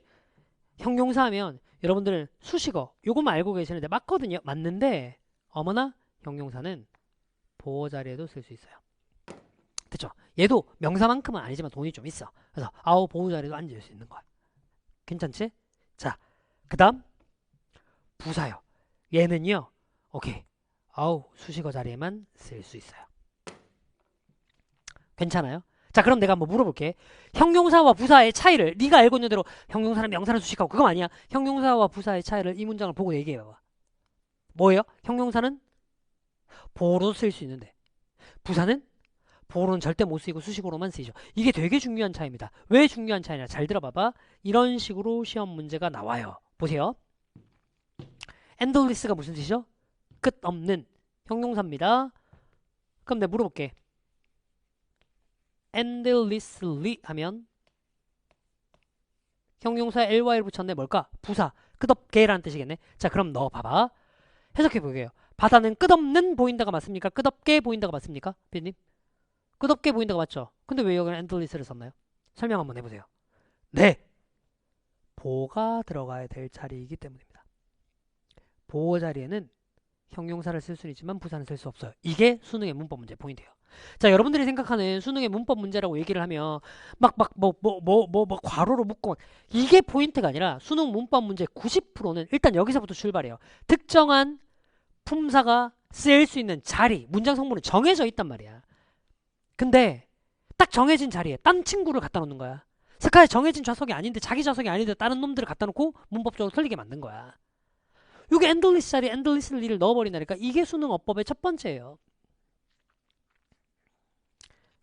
형용사 하면 여러분들은 수식어 요것만 알고 계시는데 맞거든요. 맞는데 어머나 형용사는 보호 자리에도 쓸 수 있어요. 됐죠? 얘도 명사만큼은 아니지만 돈이 좀 있어. 그래서 아우 보호 자리에도 앉을 수 있는 거야. 괜찮지? 자, 그 다음 부사요. 얘는요. 오케이. 아우 수식어 자리에만 쓸 수 있어요. 괜찮아요? 자, 그럼 내가 한번 물어볼게. 형용사와 부사의 차이를 네가 알고 있는 대로 형용사는 명사를 수식하고 그거 아니야. 형용사와 부사의 차이를 이 문장을 보고 얘기해봐봐. 뭐예요? 형용사는 보호로 쓸 수 있는데 부사는 보호로는 절대 못 쓰이고 수식어로만 쓰이죠. 이게 되게 중요한 차이입니다. 왜 중요한 차이냐? 잘 들어봐봐. 이런 식으로 시험 문제가 나와요. 보세요. endless가 무슨 뜻이죠? 끝없는 형용사입니다. 그럼 내가 물어볼게. endlessly 하면 형용사에 ly를 붙였네. 뭘까? 부사. 끝없게라는 뜻이겠네. 자, 그럼 너 봐봐. 해석해 볼게요. 바다는 끝없는 보인다가 맞습니까? 끝없게 보인다가 맞습니까? 비님? 끝없게 보인다가 맞죠? 근데 왜 여기는 endless를 썼나요? 설명 한번 해보세요. 네! 보호가 들어가야 될 자리이기 때문입니다. 보호 자리에는 형용사를 쓸 수는 있지만 부사는 쓸 수 없어요. 이게 수능의 문법 문제 포인트예요. 자, 여러분들이 생각하는 수능의 문법 문제라고 얘기를 하면 괄호로 묶고 이게 포인트가 아니라 수능 문법 문제 90%는 일단 여기서부터 출발해요. 특정한 품사가 쓰일 수 있는 자리, 문장 성분은 정해져 있단 말이야. 근데 딱 정해진 자리에 딴 친구를 갖다 놓는 거야. 스카에 정해진 좌석이 아닌데 자기 좌석이 아닌데 다른 놈들을 갖다 놓고 문법적으로 틀리게 만든 거야. 이게 endless 자리에 endlessly를 넣어버린다니까. 이게 수능 어법의 첫 번째예요.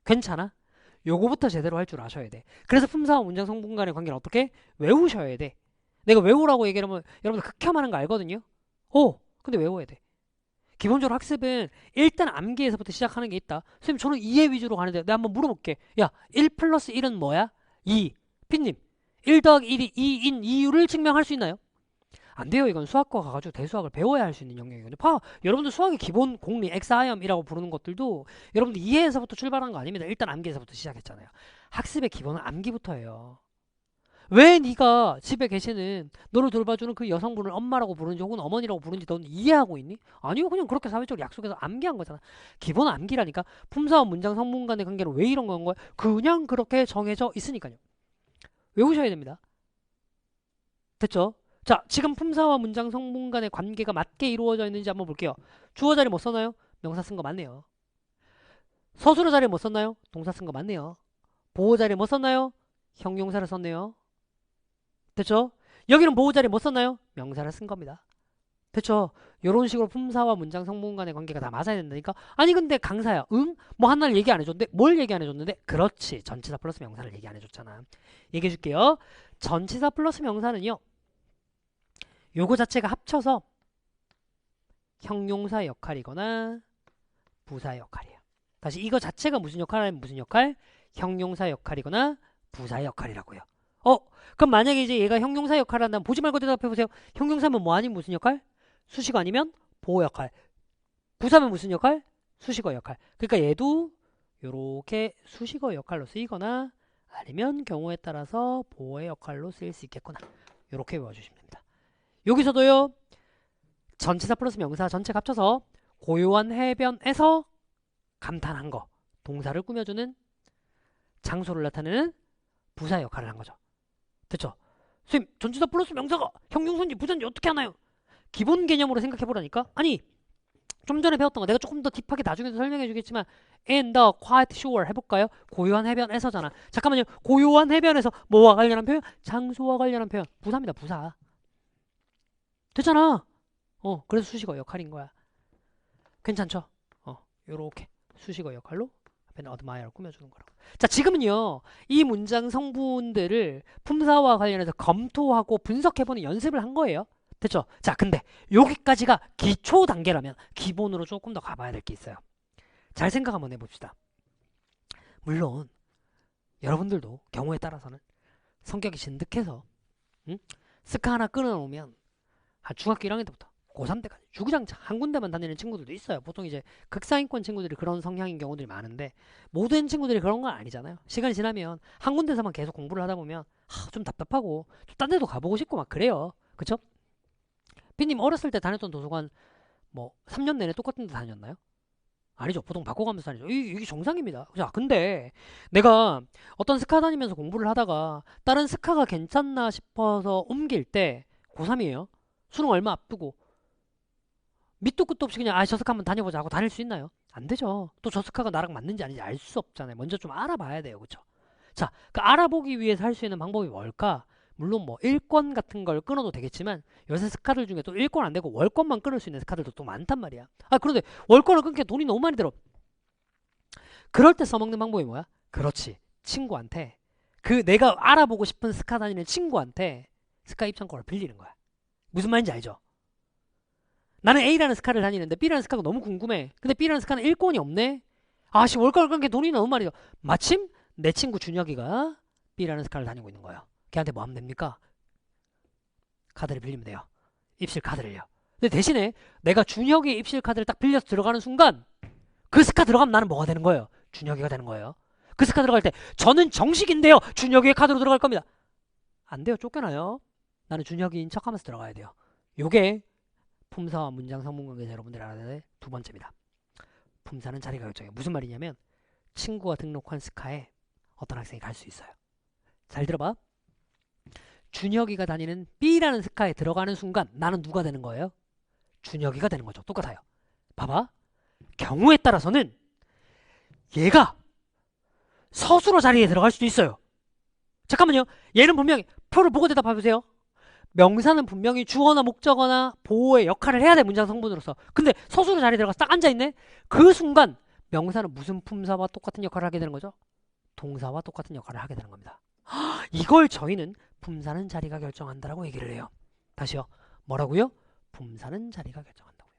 괜찮아? 요거부터 제대로 할 줄 아셔야 돼. 그래서 품사와 문장 성분 간의 관계를 어떻게? 외우셔야 돼. 내가 외우라고 얘기하면 여러분들 극혐하는 거 알거든요? 근데 외워야 돼. 기본적으로 학습은 일단 암기에서부터 시작하는 게 있다. 선생님 저는 이해 위주로 가는데 내가 한번 물어볼게. 야, 1 플러스 1은 뭐야? 2. 핀님, 1 더하기 1이 2인 이유를 증명할 수 있나요? 안 돼요. 이건 수학과 가가지고 대수학을 배워야 할 수 있는 영역이거든요. 여러분들 수학의 기본 공리, 엑스하염이라고 부르는 것들도 여러분들 이해에서부터 출발한 거 아닙니다. 일단 암기에서부터 시작했잖아요. 학습의 기본은 암기부터예요. 왜 네가 집에 계시는 너를 돌봐주는 그 여성분을 엄마라고 부르는지 혹은 어머니라고 부르는지 넌 이해하고 있니? 아니요. 그냥 그렇게 사회적으로 약속해서 암기한 거잖아. 기본은 암기라니까. 품사와 문장 성분 간의 관계는 왜 이런 건 거야? 그냥 그렇게 정해져 있으니까요. 외우셔야 됩니다. 됐죠? 자, 지금 품사와 문장 성분 간의 관계가 맞게 이루어져 있는지 한번 볼게요. 주어 자리 뭐 썼나요? 명사 쓴 거 맞네요. 서술어 자리 뭐 썼나요? 동사 쓴 거 맞네요. 보호 자리 뭐 썼나요? 형용사를 썼네요. 됐죠? 여기는 보호 자리 뭐 썼나요? 명사를 쓴 겁니다. 됐죠? 이런 식으로 품사와 문장 성분 간의 관계가 다 맞아야 된다니까? 아니 근데 강사야, 응? 뭐 하나를 얘기 안 해줬는데? 뭘 얘기 안 해줬는데? 그렇지, 전치사 플러스 명사를 얘기 안 해줬잖아. 얘기해 줄게요. 전치사 플러스 명사는요, 요거 자체가 합쳐서 형용사 역할이거나 부사 역할이에요. 다시 이거 자체가 무슨 역할이면 무슨 역할? 형용사 역할이거나 부사 역할이라고요. 그럼 만약에 이제 얘가 형용사 역할을 한다면 보지 말고 대답해보세요. 형용사면 뭐 아니면 무슨 역할? 수식어 아니면 보호 역할. 부사면 무슨 역할? 수식어 역할. 그러니까 얘도 요렇게 수식어 역할로 쓰이거나 아니면 경우에 따라서 보호의 역할로 쓰일 수 있겠구나. 요렇게 외워주시면 됩니다. 여기서도요, 전치사 플러스 명사 전체가 합쳐서 고요한 해변에서 감탄한 거, 동사를 꾸며주는 장소를 나타내는 부사 역할을 한 거죠. 됐죠? 선생님, 전치사 플러스 명사가 형용사인지 부사인지 어떻게 하나요? 기본 개념으로 생각해보라니까? 아니, 좀 전에 배웠던 거 내가 조금 더 딥하게 나중에도 설명해 주겠지만 in the quiet shore 해볼까요? 고요한 해변에서잖아. 잠깐만요. 고요한 해변에서 뭐와 관련한 표현? 장소와 관련한 표현. 부사입니다. 부사. 됐잖아. 그래서 수식어 역할인 거야. 괜찮죠? 요렇게 수식어 역할로 앞에는 admire를 꾸며주는 거라고. 자, 지금은요, 이 문장 성분들을 품사와 관련해서 검토하고 분석해보는 연습을 한 거예요. 됐죠? 자, 근데 여기까지가 기초 단계라면 기본으로 조금 더 가봐야 될 게 있어요. 잘 생각 한번 해봅시다. 물론 여러분들도 경우에 따라서는 성격이 진득해서 스카 하나 끊어놓으면 한 중학교 1학년 때부터 고3 때까지 주구장창 한 군데만 다니는 친구들도 있어요. 보통 이제 극상위권 친구들이 그런 성향인 경우들이 많은데 모든 친구들이 그런 건 아니잖아요. 시간이 지나면 한 군데서만 계속 공부를 하다 보면 좀 답답하고 좀 딴 데도 가보고 싶고 막 그래요. 그쵸? 삐님 어렸을 때 다녔던 도서관 뭐 3년 내내 똑같은 데 다녔나요? 아니죠. 보통 바꿔가면서 다니죠. 이게 정상입니다. 자, 근데 내가 어떤 스카 다니면서 공부를 하다가 다른 스카가 괜찮나 싶어서 옮길 때 고3이에요. 수능 얼마 앞두고 밑도 끝도 없이 그냥 저 스카 한번 다녀보자 하고 다닐 수 있나요? 안 되죠. 또 저 스카가 나랑 맞는지 아닌지 알 수 없잖아요. 먼저 좀 알아봐야 돼요. 그쵸? 자, 그 알아보기 위해서 할 수 있는 방법이 뭘까? 물론 뭐 일권 같은 걸 끊어도 되겠지만 요새 스카들 중에 또 일권 안 되고 월권만 끊을 수 있는 스카들도 또 많단 말이야. 그런데 월권을 끊기에 돈이 너무 많이 들어. 그럴 때 써먹는 방법이 뭐야? 그렇지. 친구한테 내가 알아보고 싶은 스카 다니는 친구한테 스카 입장권을 빌리는 거야. 무슨 말인지 알죠? 나는 A라는 스카를 다니는데 B라는 스카가 너무 궁금해. 근데 B라는 스카는 일권이 없네? 월권을 끊기에 돈이 너무 많이 들어. 마침 내 친구 준혁이가 B라는 스카를 다니고 있는 거예요. 걔한테 뭐 하면 됩니까? 카드를 빌리면 돼요. 입실 카드를요. 근데 대신에 내가 준혁이 입실 카드를 딱 빌려서 들어가는 순간 그 스카 들어가면 나는 뭐가 되는 거예요? 준혁이가 되는 거예요. 그 스카 들어갈 때 저는 정식인데요. 준혁이의 카드로 들어갈 겁니다. 안 돼요. 쫓겨나요. 나는 준혁이인 척하면서 들어가야 돼요. 요게 품사와 문장 성분관계에서 여러분들이 알아야 될 두 번째입니다. 품사는 자리가 결정해요. 무슨 말이냐면 친구가 등록한 스카에 어떤 학생이 갈 수 있어요. 잘 들어봐. 준혁이가 다니는 B라는 스카에 들어가는 순간 나는 누가 되는 거예요? 준혁이가 되는 거죠. 똑같아요. 봐봐. 경우에 따라서는 얘가 서술어 자리에 들어갈 수도 있어요. 잠깐만요. 얘는 분명히 표를 보고 대답해보세요. 명사는 분명히 주어나 목적어나 보호의 역할을 해야 돼. 문장 성분으로서. 근데 서술어 자리에 들어가서 딱 앉아있네. 그 순간 명사는 무슨 품사와 똑같은 역할을 하게 되는 거죠? 동사와 똑같은 역할을 하게 되는 겁니다. 이걸 저희는 품사는 자리가 결정한다라고 얘기를 해요. 다시요. 뭐라고요? 품사는 자리가 결정한다고요.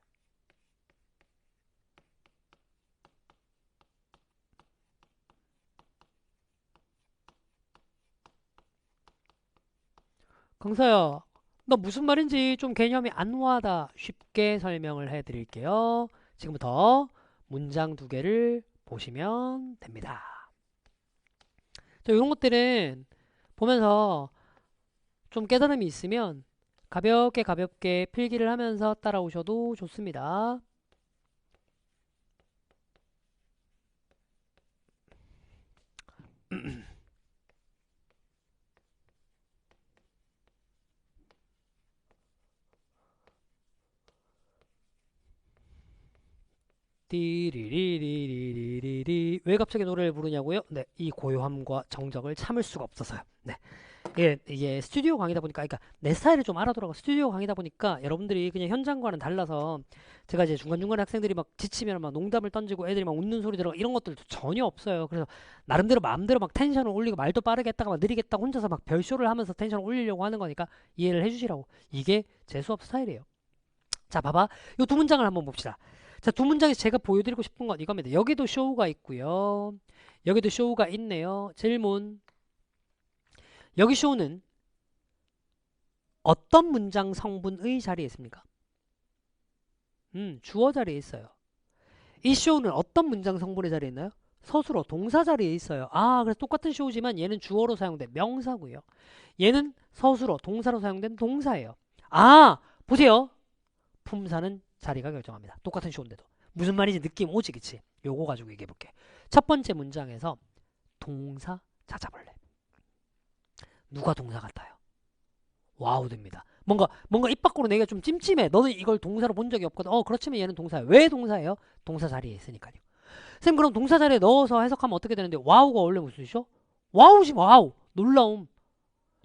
강사야, 너 무슨 말인지 좀 개념이 안 와다. 쉽게 설명을 해드릴게요. 지금부터 문장 두 개를 보시면 됩니다. 이런 것들은 보면서 좀 깨달음이 있으면 가볍게 필기를 하면서 따라오셔도 좋습니다. 띠리리리리리리. 왜 갑자기 노래를 부르냐고요? 네, 이 고요함과 정적을 참을 수가 없어서요. 네. 이게 스튜디오 강의다 보니까, 그러니까 내 스타일을 좀 알아두라고. 스튜디오 강의다 보니까 여러분들이 그냥 현장과는 달라서 제가 이제 중간중간에 학생들이 막 지치면 막 농담을 던지고 애들이 막 웃는 소리 들어가 이런 것들도 전혀 없어요. 그래서 나름대로 마음대로 막 텐션을 올리고 말도 빠르게 했다가 막 느리게 했다가 혼자서 막 별쇼를 하면서 텐션을 올리려고 하는 거니까 이해를 해주시라고. 이게 제 수업 스타일이에요. 자, 봐봐. 이 두 문장을 한번 봅시다. 자, 두 문장에서 제가 보여드리고 싶은 건 이겁니다. 여기도 쇼가 있고요. 여기도 쇼가 있네요. 질문. 여기 쇼는 어떤 문장 성분의 자리에 있습니까? 주어 자리에 있어요. 이 쇼는 어떤 문장 성분의 자리에 있나요? 서술어 동사 자리에 있어요. 그래서 똑같은 쇼지만 얘는 주어로 사용된 명사고요. 얘는 서술어 동사로 사용된 동사예요. 보세요. 품사는 자리가 결정합니다. 똑같은 쇼인데도. 무슨 말인지 느낌 오지, 그치? 요거 가지고 얘기해볼게. 첫 번째 문장에서 동사 찾아볼래. 누가 동사 같아요? 와우 됩니다. 뭔가 입 밖으로 내가 좀 찜찜해. 너는 이걸 동사로 본 적이 없거든. 그렇지만 얘는 동사예요. 왜 동사예요? 동사 자리에 있으니까요. 선생님 그럼 동사 자리에 넣어서 해석하면 어떻게 되는데 와우가 원래 무슨 뜻이죠? 와우지 와우. 놀라움.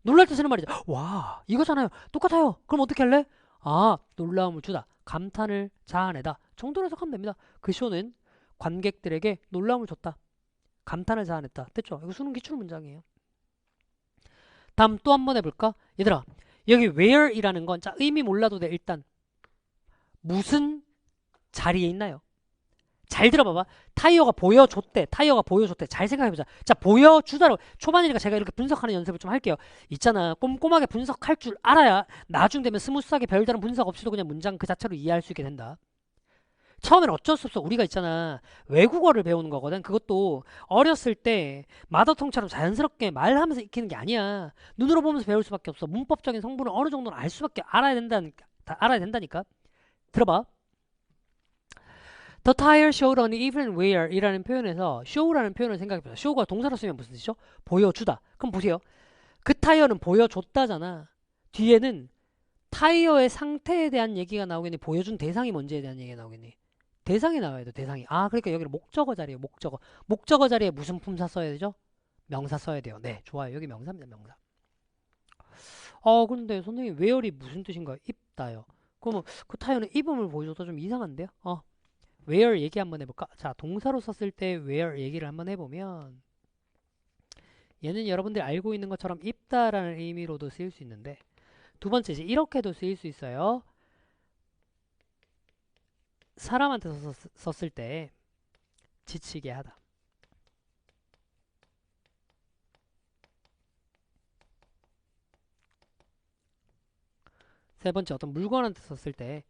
놀랄 때 쓰는 말이죠. 와 이거잖아요. 똑같아요. 그럼 어떻게 할래? 아, 놀라움을 주다. 감탄을 자아내다. 정도로 해석하면 됩니다. 그 쇼는 관객들에게 놀라움을 줬다. 감탄을 자아냈다. 됐죠? 이거 수능 기출 문장이에요. 다음 또 한 번 해볼까? 얘들아, 여기 where이라는 건, 자, 의미 몰라도 돼. 일단 무슨 자리에 있나요? 잘 들어봐봐. 타이어가 보여줬대. 타이어가 보여줬대. 잘 생각해보자. 자, 보여주다로 초반이니까 제가 이렇게 분석하는 연습을 좀 할게요. 있잖아. 꼼꼼하게 분석할 줄 알아야 나중 되면 스무스하게 별다른 분석 없이도 그냥 문장 그 자체로 이해할 수 있게 된다. 처음에는 어쩔 수 없어. 우리가 있잖아. 외국어를 배우는 거거든. 그것도 어렸을 때 마더통처럼 자연스럽게 말하면서 익히는 게 아니야. 눈으로 보면서 배울 수밖에 없어. 문법적인 성분을 어느 정도는 알 수밖에 알아야 된다니까. 들어봐. The tire showed uneven wear 이라는 표현에서 show라는 표현을 생각해보자. show가 동사로 쓰면 무슨 뜻이죠? 보여주다. 그럼 보세요. 그 타이어는 보여줬다잖아. 뒤에는 타이어의 상태에 대한 얘기가 나오겠니? 보여준 대상이 뭔지에 대한 얘기가 나오겠니? 대상이 나와야 돼. 대상이. 아, 그러니까 여기는 목적어 자리에요. 목적어. 목적어 자리에 무슨 품사 써야 되죠? 명사 써야 돼요. 네, 좋아요. 여기 명사입니다. 명사. 근데 선생님 where이 무슨 뜻인가요? 입다요. 그러면 그 타이어는 입음을 보여줘도 좀 이상한데요? where 얘기 한번 해볼까? 자, 동사로 썼을 때 where 얘기를 한번 해보면 얘는 여러분들이 알고 있는 것처럼 입다라는 의미로도 쓰일 수 있는데 두 번째지 이렇게도 쓰일 수 있어요. 사람한테 썼을 때 지치게 하다. 세 번째 어떤 물건한테 썼을 때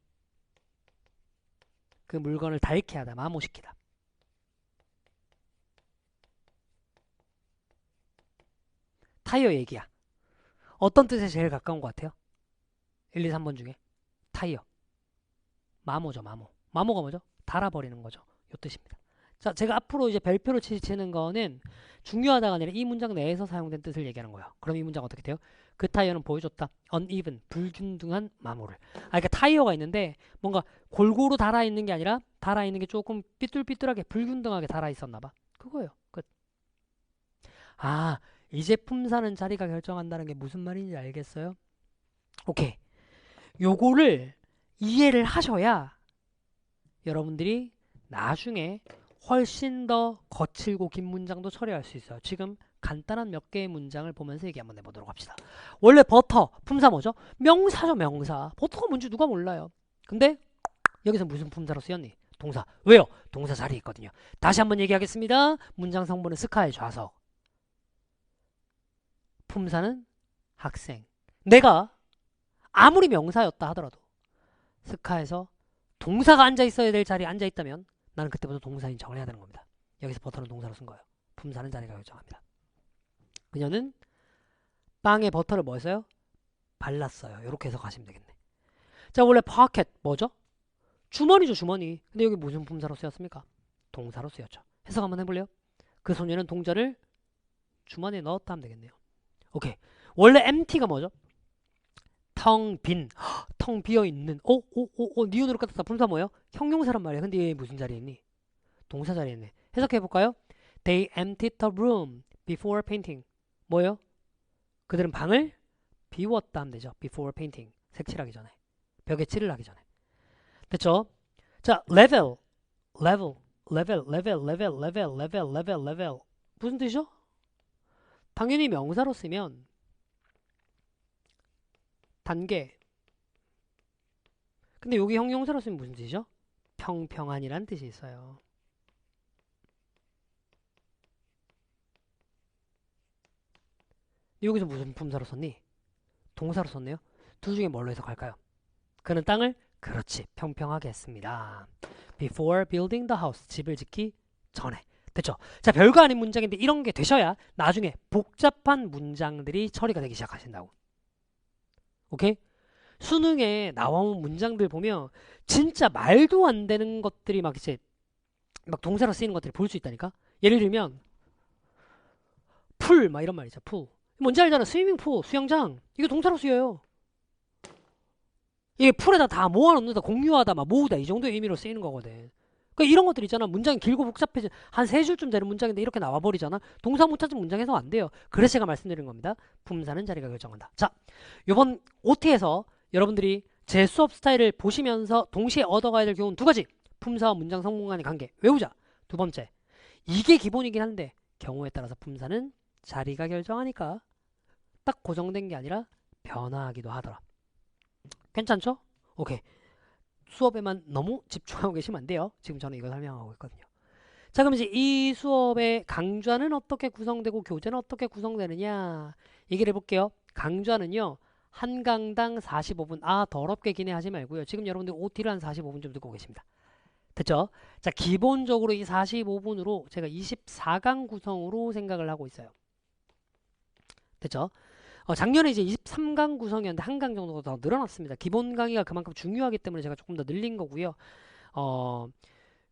그 물건을 닳게 하다, 마모시키다. 타이어 얘기야. 어떤 뜻에 제일 가까운 것 같아요? 1, 2, 3번 중에 타이어. 마모죠, 마모. 마모가 뭐죠? 달아버리는 거죠. 요 뜻입니다. 자, 제가 앞으로 이제 별표로 치는 거는 중요하다가 아니라 이 문장 내에서 사용된 뜻을 얘기하는 거예요. 그럼 이 문장 어떻게 돼요? 그 타이어는 보여줬다. uneven, 불균등한 마모를. 그러니까 타이어가 있는데 뭔가 골고루 달아있는 게 아니라 달아있는 게 조금 삐뚤삐뚤하게 불균등하게 달아있었나 봐. 그거예요. 끝. 아, 이제 품사는 자리가 결정한다는 게 무슨 말인지 알겠어요? 오케이. 요거를 이해를 하셔야 여러분들이 나중에 훨씬 더 거칠고 긴 문장도 처리할 수 있어요. 지금 간단한 몇 개의 문장을 보면서 얘기 한번 해보도록 합시다. 원래 버터, 품사 뭐죠? 명사죠, 명사. 버터가 뭔지 누가 몰라요. 근데 여기서 무슨 품사로 쓰였니? 동사. 왜요? 동사 자리에 있거든요. 다시 한번 얘기하겠습니다. 문장 성분은 스카의 좌석. 품사는 학생. 내가 아무리 명사였다 하더라도 스카에서 동사가 앉아있어야 될 자리에 앉아있다면 나는 그때부터 동사인 척을 해야 되는 겁니다. 여기서 버터는 동사로 쓴 거예요. 품사는 자리가 결정합니다. 그녀는 빵에 버터를 뭐 했어요? 발랐어요. 이렇게 해서 가시면 되겠네. 자, 원래 pocket 뭐죠? 주머니죠, 주머니. 근데 여기 무슨 품사로 쓰였습니까? 동사로 쓰였죠. 해석 한번 해볼래요? 그 소녀는 동자를 주머니에 넣었다 하면 되겠네요. 오케이. 원래 empty가 뭐죠? 텅 빈, 텅 비어있는. 니은으로 끝났다. 품사 뭐예요? 형용사란 말이야. 근데 얘 무슨 자리에 있니? 동사 자리에 있네. 해석해볼까요? They emptied the room before painting. 뭐예요? 그들은 방을 비웠다 하면 되죠. before painting. 색칠하기 전에. 벽에 칠을 하기 전에. 됐죠? 자, level. 무슨 뜻이죠? 당연히 명사로 쓰면 단계. 근데 여기 형용사로 쓰면 무슨 뜻이죠? 평평한이란 뜻이 있어요. 여기서 무슨 품사로 썼니? 동사로 썼네요. 둘 중에 뭘로 해석할까요? 그는 땅을 그렇지 평평하게 했습니다. Before building the house. 집을 짓기 전에. 됐죠? 자, 별거 아닌 문장인데 이런 게 되셔야 나중에 복잡한 문장들이 처리가 되기 시작하신다고. 오케이? 수능에 나온 문장들 보면 진짜 말도 안 되는 것들이 막 이제 막 동사로 쓰이는 것들을 볼 수 있다니까? 예를 들면 풀 막 이런 말 있죠. 풀. 뭔지 알잖아. 스위밍풀, 수영장. 이거 동사로 쓰여요. 이게 풀에다 다 모아놓는다, 공유하다, 막 모으다 이 정도의 의미로 쓰이는 거거든. 그러니까 이런 것들 있잖아. 문장이 길고 복잡해져 한 세 줄쯤 되는 문장인데 이렇게 나와버리잖아. 동사 못 찾은 문장 해석 안 돼요. 그래서 제가 말씀드린 겁니다. 품사는 자리가 결정한다. 자, 요번 OT에서 여러분들이 제 수업 스타일을 보시면서 동시에 얻어가야 될 교훈 두 가지. 품사와 문장 성분 간의 관계 외우자. 두 번째, 이게 기본이긴 한데 경우에 따라서 품사는 자리가 결정하니까 딱 고정된 게 아니라 변화하기도 하더라. 괜찮죠? 오케이. 수업에만 너무 집중하고 계시면 안 돼요. 지금 저는 이거 설명하고 있거든요. 자, 그럼 이제 이 수업의 강좌는 어떻게 구성되고 교재는 어떻게 구성되느냐 얘기를 해볼게요. 강좌는요, 한 강당 45분. 더럽게 기내 하지 말고요. 지금 여러분들 OT를 한 45분 좀 듣고 계십니다. 됐죠? 자, 기본적으로 이 45분으로 제가 24강 구성으로 생각을 하고 있어요. 됐죠? 작년에 이제 23강 구성이었는데 한 강 정도가 더 늘어났습니다. 기본 강의가 그만큼 중요하기 때문에 제가 조금 더 늘린 거고요.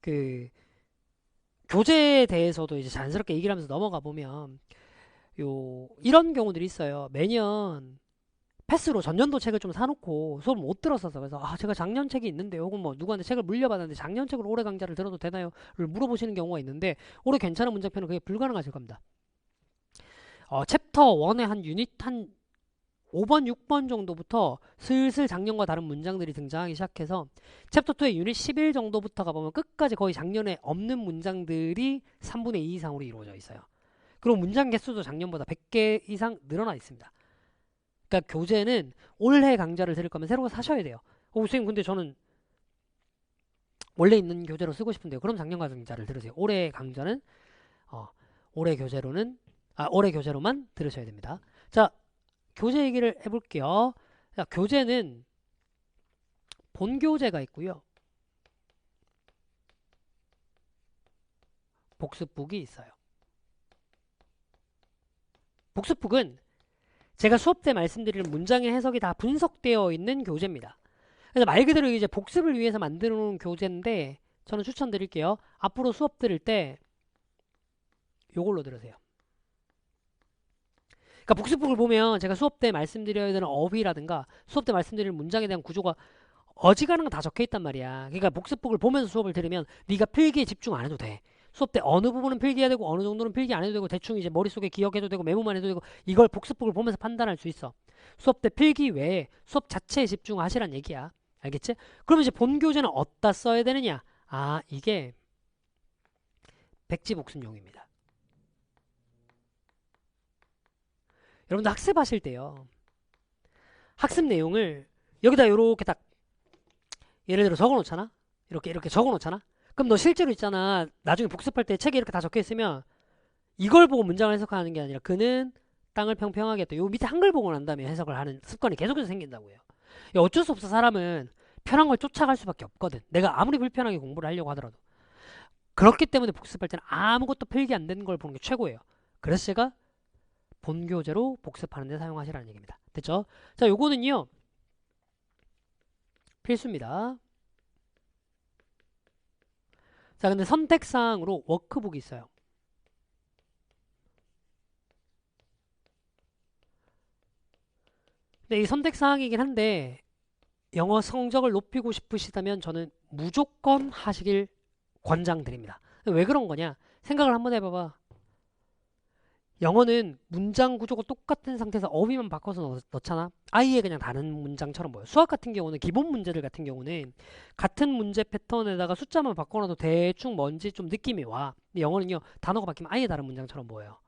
그 교재에 대해서도 이제 자연스럽게 얘기를 하면서 넘어가 보면 이런 경우들이 있어요. 매년 패스로 전년도 책을 좀 사놓고 수업을 못 들었어서 그래서 제가 작년 책이 있는데 혹은 뭐 누구한테 책을 물려받았는데 작년 책으로 올해 강좌를 들어도 되나요? 를 물어보시는 경우가 있는데 올해 괜찮은 문장표는 그게 불가능하실 겁니다. 챕터 1의 한 유닛 한 5번, 6번 정도부터 슬슬 작년과 다른 문장들이 등장하기 시작해서 챕터 2의 유닛 11 정도부터 가보면 끝까지 거의 작년에 없는 문장들이 3분의 2 이상으로 이루어져 있어요. 그리고 문장 개수도 작년보다 100개 이상 늘어나 있습니다. 그러니까 교재는 올해 강좌를 들을 거면 새로 사셔야 돼요. 선생님 근데 저는 원래 있는 교재로 쓰고 싶은데요. 그럼 작년 강좌를 들으세요. 올해 강좌는 올해 교재로만 들으셔야 됩니다. 자, 교재 얘기를 해볼게요. 자, 교재는 본교재가 있고요. 복습북이 있어요. 복습북은 제가 수업 때 말씀드리는 문장의 해석이 다 분석되어 있는 교재입니다. 그래서 말 그대로 이제 복습을 위해서 만들어 놓은 교재인데 저는 추천드릴게요. 앞으로 수업 들을 때 요걸로 들으세요. 그러니까 복습북을 보면 제가 수업 때 말씀드려야 되는 어휘라든가 수업 때 말씀드리는 문장에 대한 구조가 어지간한 거 다 적혀 있단 말이야. 그러니까 복습북을 보면서 수업을 들으면 네가 필기에 집중 안 해도 돼. 수업 때 어느 부분은 필기해야 되고 어느 정도는 필기 안 해도 되고 대충 이제 머릿속에 기억해도 되고 메모만 해도 되고 이걸 복습북을 보면서 판단할 수 있어. 수업 때 필기 외에 수업 자체에 집중하시란 얘기야. 알겠지? 그럼 이제 본 교재는 어디다 써야 되느냐? 이게 백지복습용입니다. 여러분들 학습하실 때요. 학습 내용을 여기다 이렇게 딱 예를 들어 적어 놓잖아. 이렇게 적어 놓잖아. 그럼 너 실제로 있잖아. 나중에 복습할 때 책에 이렇게 다 적혀 있으면 이걸 보고 문장을 해석하는 게 아니라 그는 땅을 평평하게 했다. 요 밑에 한글 보고 난 다음에 해석을 하는 습관이 계속해서 생긴다고요. 어쩔 수 없어. 사람은 편한 걸 쫓아갈 수밖에 없거든. 내가 아무리 불편하게 공부를 하려고 하더라도. 그렇기 때문에 복습할 때는 아무것도 필기 안 되는 걸 보는 게 최고예요. 그래서 제가 본교재로 복습하는 데 사용하시라는 얘기입니다. 됐죠? 자, 요거는요. 필수입니다. 자, 근데 선택사항으로 워크북이 있어요. 근데 이 선택사항이긴 한데 영어 성적을 높이고 싶으시다면 저는 무조건 하시길 권장드립니다. 왜 그런 거냐? 생각을 한번 해봐봐. 영어는 문장 구조가 똑같은 상태에서 어휘만 바꿔서 넣잖아. 아예 그냥 다른 문장처럼 보여. 수학 같은 경우는 기본 문제들 같은 경우는 같은 문제 패턴에다가 숫자만 바꿔놔도 대충 뭔지 좀 느낌이 와. 근데 영어는요, 단어가 바뀌면 아예 다른 문장처럼 보여요.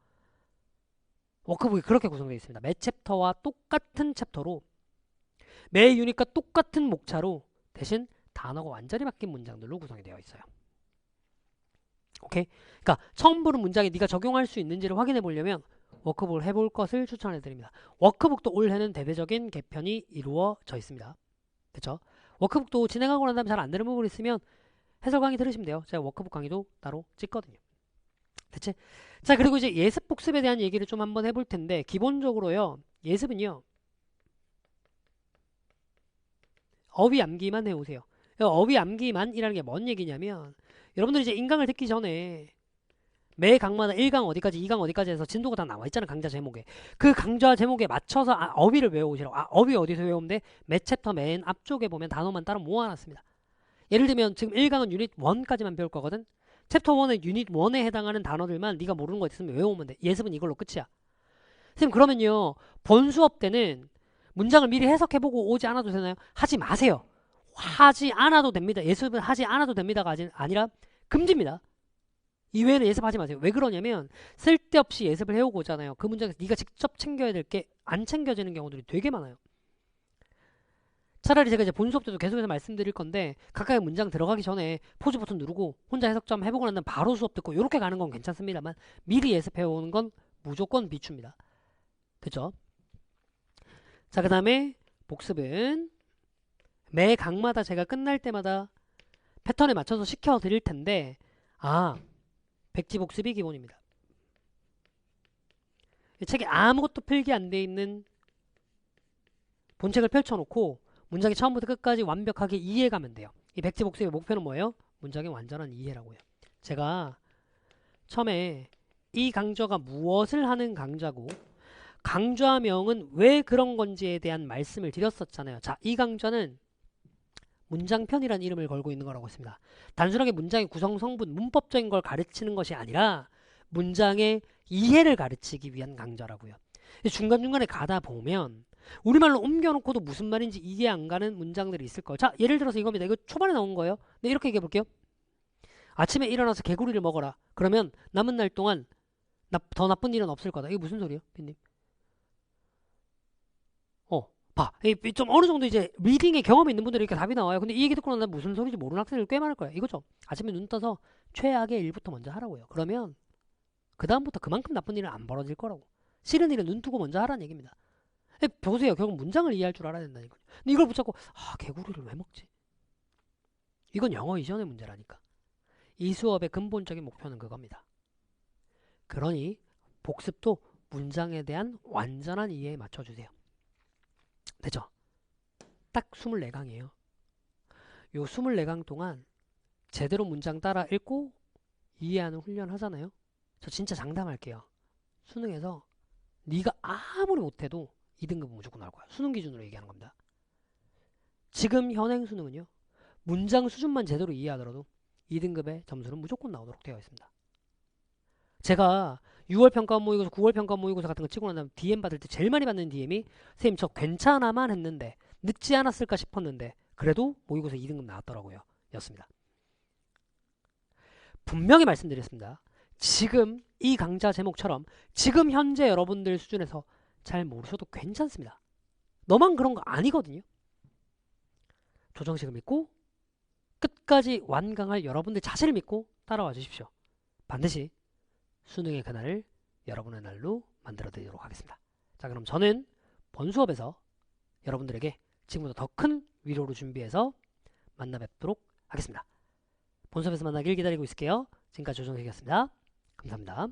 워크북이 그렇게 구성되어 있습니다. 매 챕터와 똑같은 챕터로 매 유닛과 똑같은 목차로 대신 단어가 완전히 바뀐 문장들로 구성이 되어 있어요. 오케이? 그러니까 처음 보는 문장에 네가 적용할 수 있는지를 확인해 보려면 워크북을 해볼 것을 추천해 드립니다. 워크북도 올해는 대대적인 개편이 이루어져 있습니다. 됐죠? 워크북도 진행하고 난 다음에 잘 안 되는 부분이 있으면 해설 강의 들으시면 돼요. 제가 워크북 강의도 따로 찍거든요. 됐지? 자, 그리고 이제 예습 복습에 대한 얘기를 좀 한번 해볼 텐데 기본적으로요. 예습은요. 어휘 암기만 해오세요. 어휘 암기만이라는 게 뭔 얘기냐면 여러분들 이제 인강을 듣기 전에 매 강마다 1강 어디까지 2강 어디까지 해서 진도가 다 나와 있잖아. 강좌 제목에. 그 강좌 제목에 맞춰서 어휘를 외워오시라고. 어휘 어디서 외우면 돼? 매 챕터 맨 앞쪽에 보면 단어만 따로 모아놨습니다. 예를 들면 지금 1강은 유닛 1까지만 배울 거거든. 챕터 1의 유닛 1에 해당하는 단어들만 네가 모르는 거 있으면 외워오면 돼. 예습은 이걸로 끝이야. 선생님 그러면요. 본 수업 때는 문장을 미리 해석해보고 오지 않아도 되나요? 하지 마세요. 하지 않아도 됩니다. 예습은 하지 않아도 됩니다가 아니라 금지입니다. 이외에는 예습하지 마세요. 왜 그러냐면 쓸데없이 예습을 해오고 오잖아요. 그 문장에서 네가 직접 챙겨야 될 게 안 챙겨지는 경우들이 되게 많아요. 차라리 제가 이제 본 수업 때도 계속해서 말씀드릴 건데 각각의 문장 들어가기 전에 포즈 버튼 누르고 혼자 해석 좀 해보고 난 다음 바로 수업 듣고 이렇게 가는 건 괜찮습니다만 미리 예습해오는 건 무조건 비추입니다. 그죠? 자, 그 다음에 복습은 매 강마다 제가 끝날 때마다 패턴에 맞춰서 시켜드릴 텐데 백지 복습이 기본입니다. 이 책에 아무것도 필기 안 돼 있는 본책을 펼쳐놓고 문장이 처음부터 끝까지 완벽하게 이해가면 돼요. 이 백지 복습의 목표는 뭐예요? 문장의 완전한 이해라고요. 제가 처음에 이 강좌가 무엇을 하는 강좌고 강좌명은 왜 그런 건지에 대한 말씀을 드렸었잖아요. 자, 이 강좌는 문장편이라는 이름을 걸고 있는 거라고 했습니다. 단순하게 문장의 구성 성분, 문법적인 걸 가르치는 것이 아니라 문장의 이해를 가르치기 위한 강좌라고요. 중간중간에 가다 보면 우리말로 옮겨놓고도 무슨 말인지 이해 안 가는 문장들이 있을 거예요. 자, 예를 들어서 이겁니다. 이거 초반에 나온 거예요. 네, 이렇게 얘기해 볼게요. 아침에 일어나서 개구리를 먹어라. 그러면 남은 날 동안 더 나쁜 일은 없을 거다. 이게 무슨 소리예요, 빈님? 봐. 좀 어느 정도 이제 리딩의 경험이 있는 분들이 이렇게 답이 나와요. 근데 이 얘기 듣고 나면 무슨 소리인지 모르는 학생들 꽤 많을 거야. 이거죠. 아침에 눈 떠서 최악의 일부터 먼저 하라고요. 그러면 그 다음부터 그만큼 나쁜 일은 안 벌어질 거라고. 싫은 일은 눈 뜨고 먼저 하라는 얘기입니다. 보세요. 결국 문장을 이해할 줄 알아야 된다니까요. 근데 이걸 붙잡고 개구리를 왜 먹지? 이건 영어 이전의 문제라니까. 이 수업의 근본적인 목표는 그겁니다. 그러니 복습도 문장에 대한 완전한 이해에 맞춰주세요. 되죠? 딱 24강이에요. 요 24강 동안 제대로 문장 따라 읽고 이해하는 훈련 하잖아요. 저 진짜 장담할게요. 수능에서 네가 아무리 못해도 2등급은 무조건 나올 거야. 수능 기준으로 얘기하는 겁니다. 지금 현행 수능은요. 문장 수준만 제대로 이해하더라도 2등급의 점수는 무조건 나오도록 되어 있습니다. 제가 6월 평가 모의고사, 9월 평가 모의고사 같은 거 치고 난 다음 DM 받을 때 제일 많이 받는 DM이 선생님 저 괜찮아만 했는데 늦지 않았을까 싶었는데 그래도 모의고사 2등급 나왔더라고요. 였습니다. 분명히 말씀드렸습니다. 지금 이 강좌 제목처럼 지금 현재 여러분들 수준에서 잘 모르셔도 괜찮습니다. 너만 그런 거 아니거든요. 조정식을 믿고 끝까지 완강할 여러분들 자신을 믿고 따라와 주십시오. 반드시 수능의 그날을 여러분의 날로 만들어 드리도록 하겠습니다. 자, 그럼 저는 본 수업에서 여러분들에게 지금보다 더 큰 위로를 준비해서 만나 뵙도록 하겠습니다. 본 수업에서 만나길 기다리고 있을게요. 지금까지 조정식이었습니다. 감사합니다.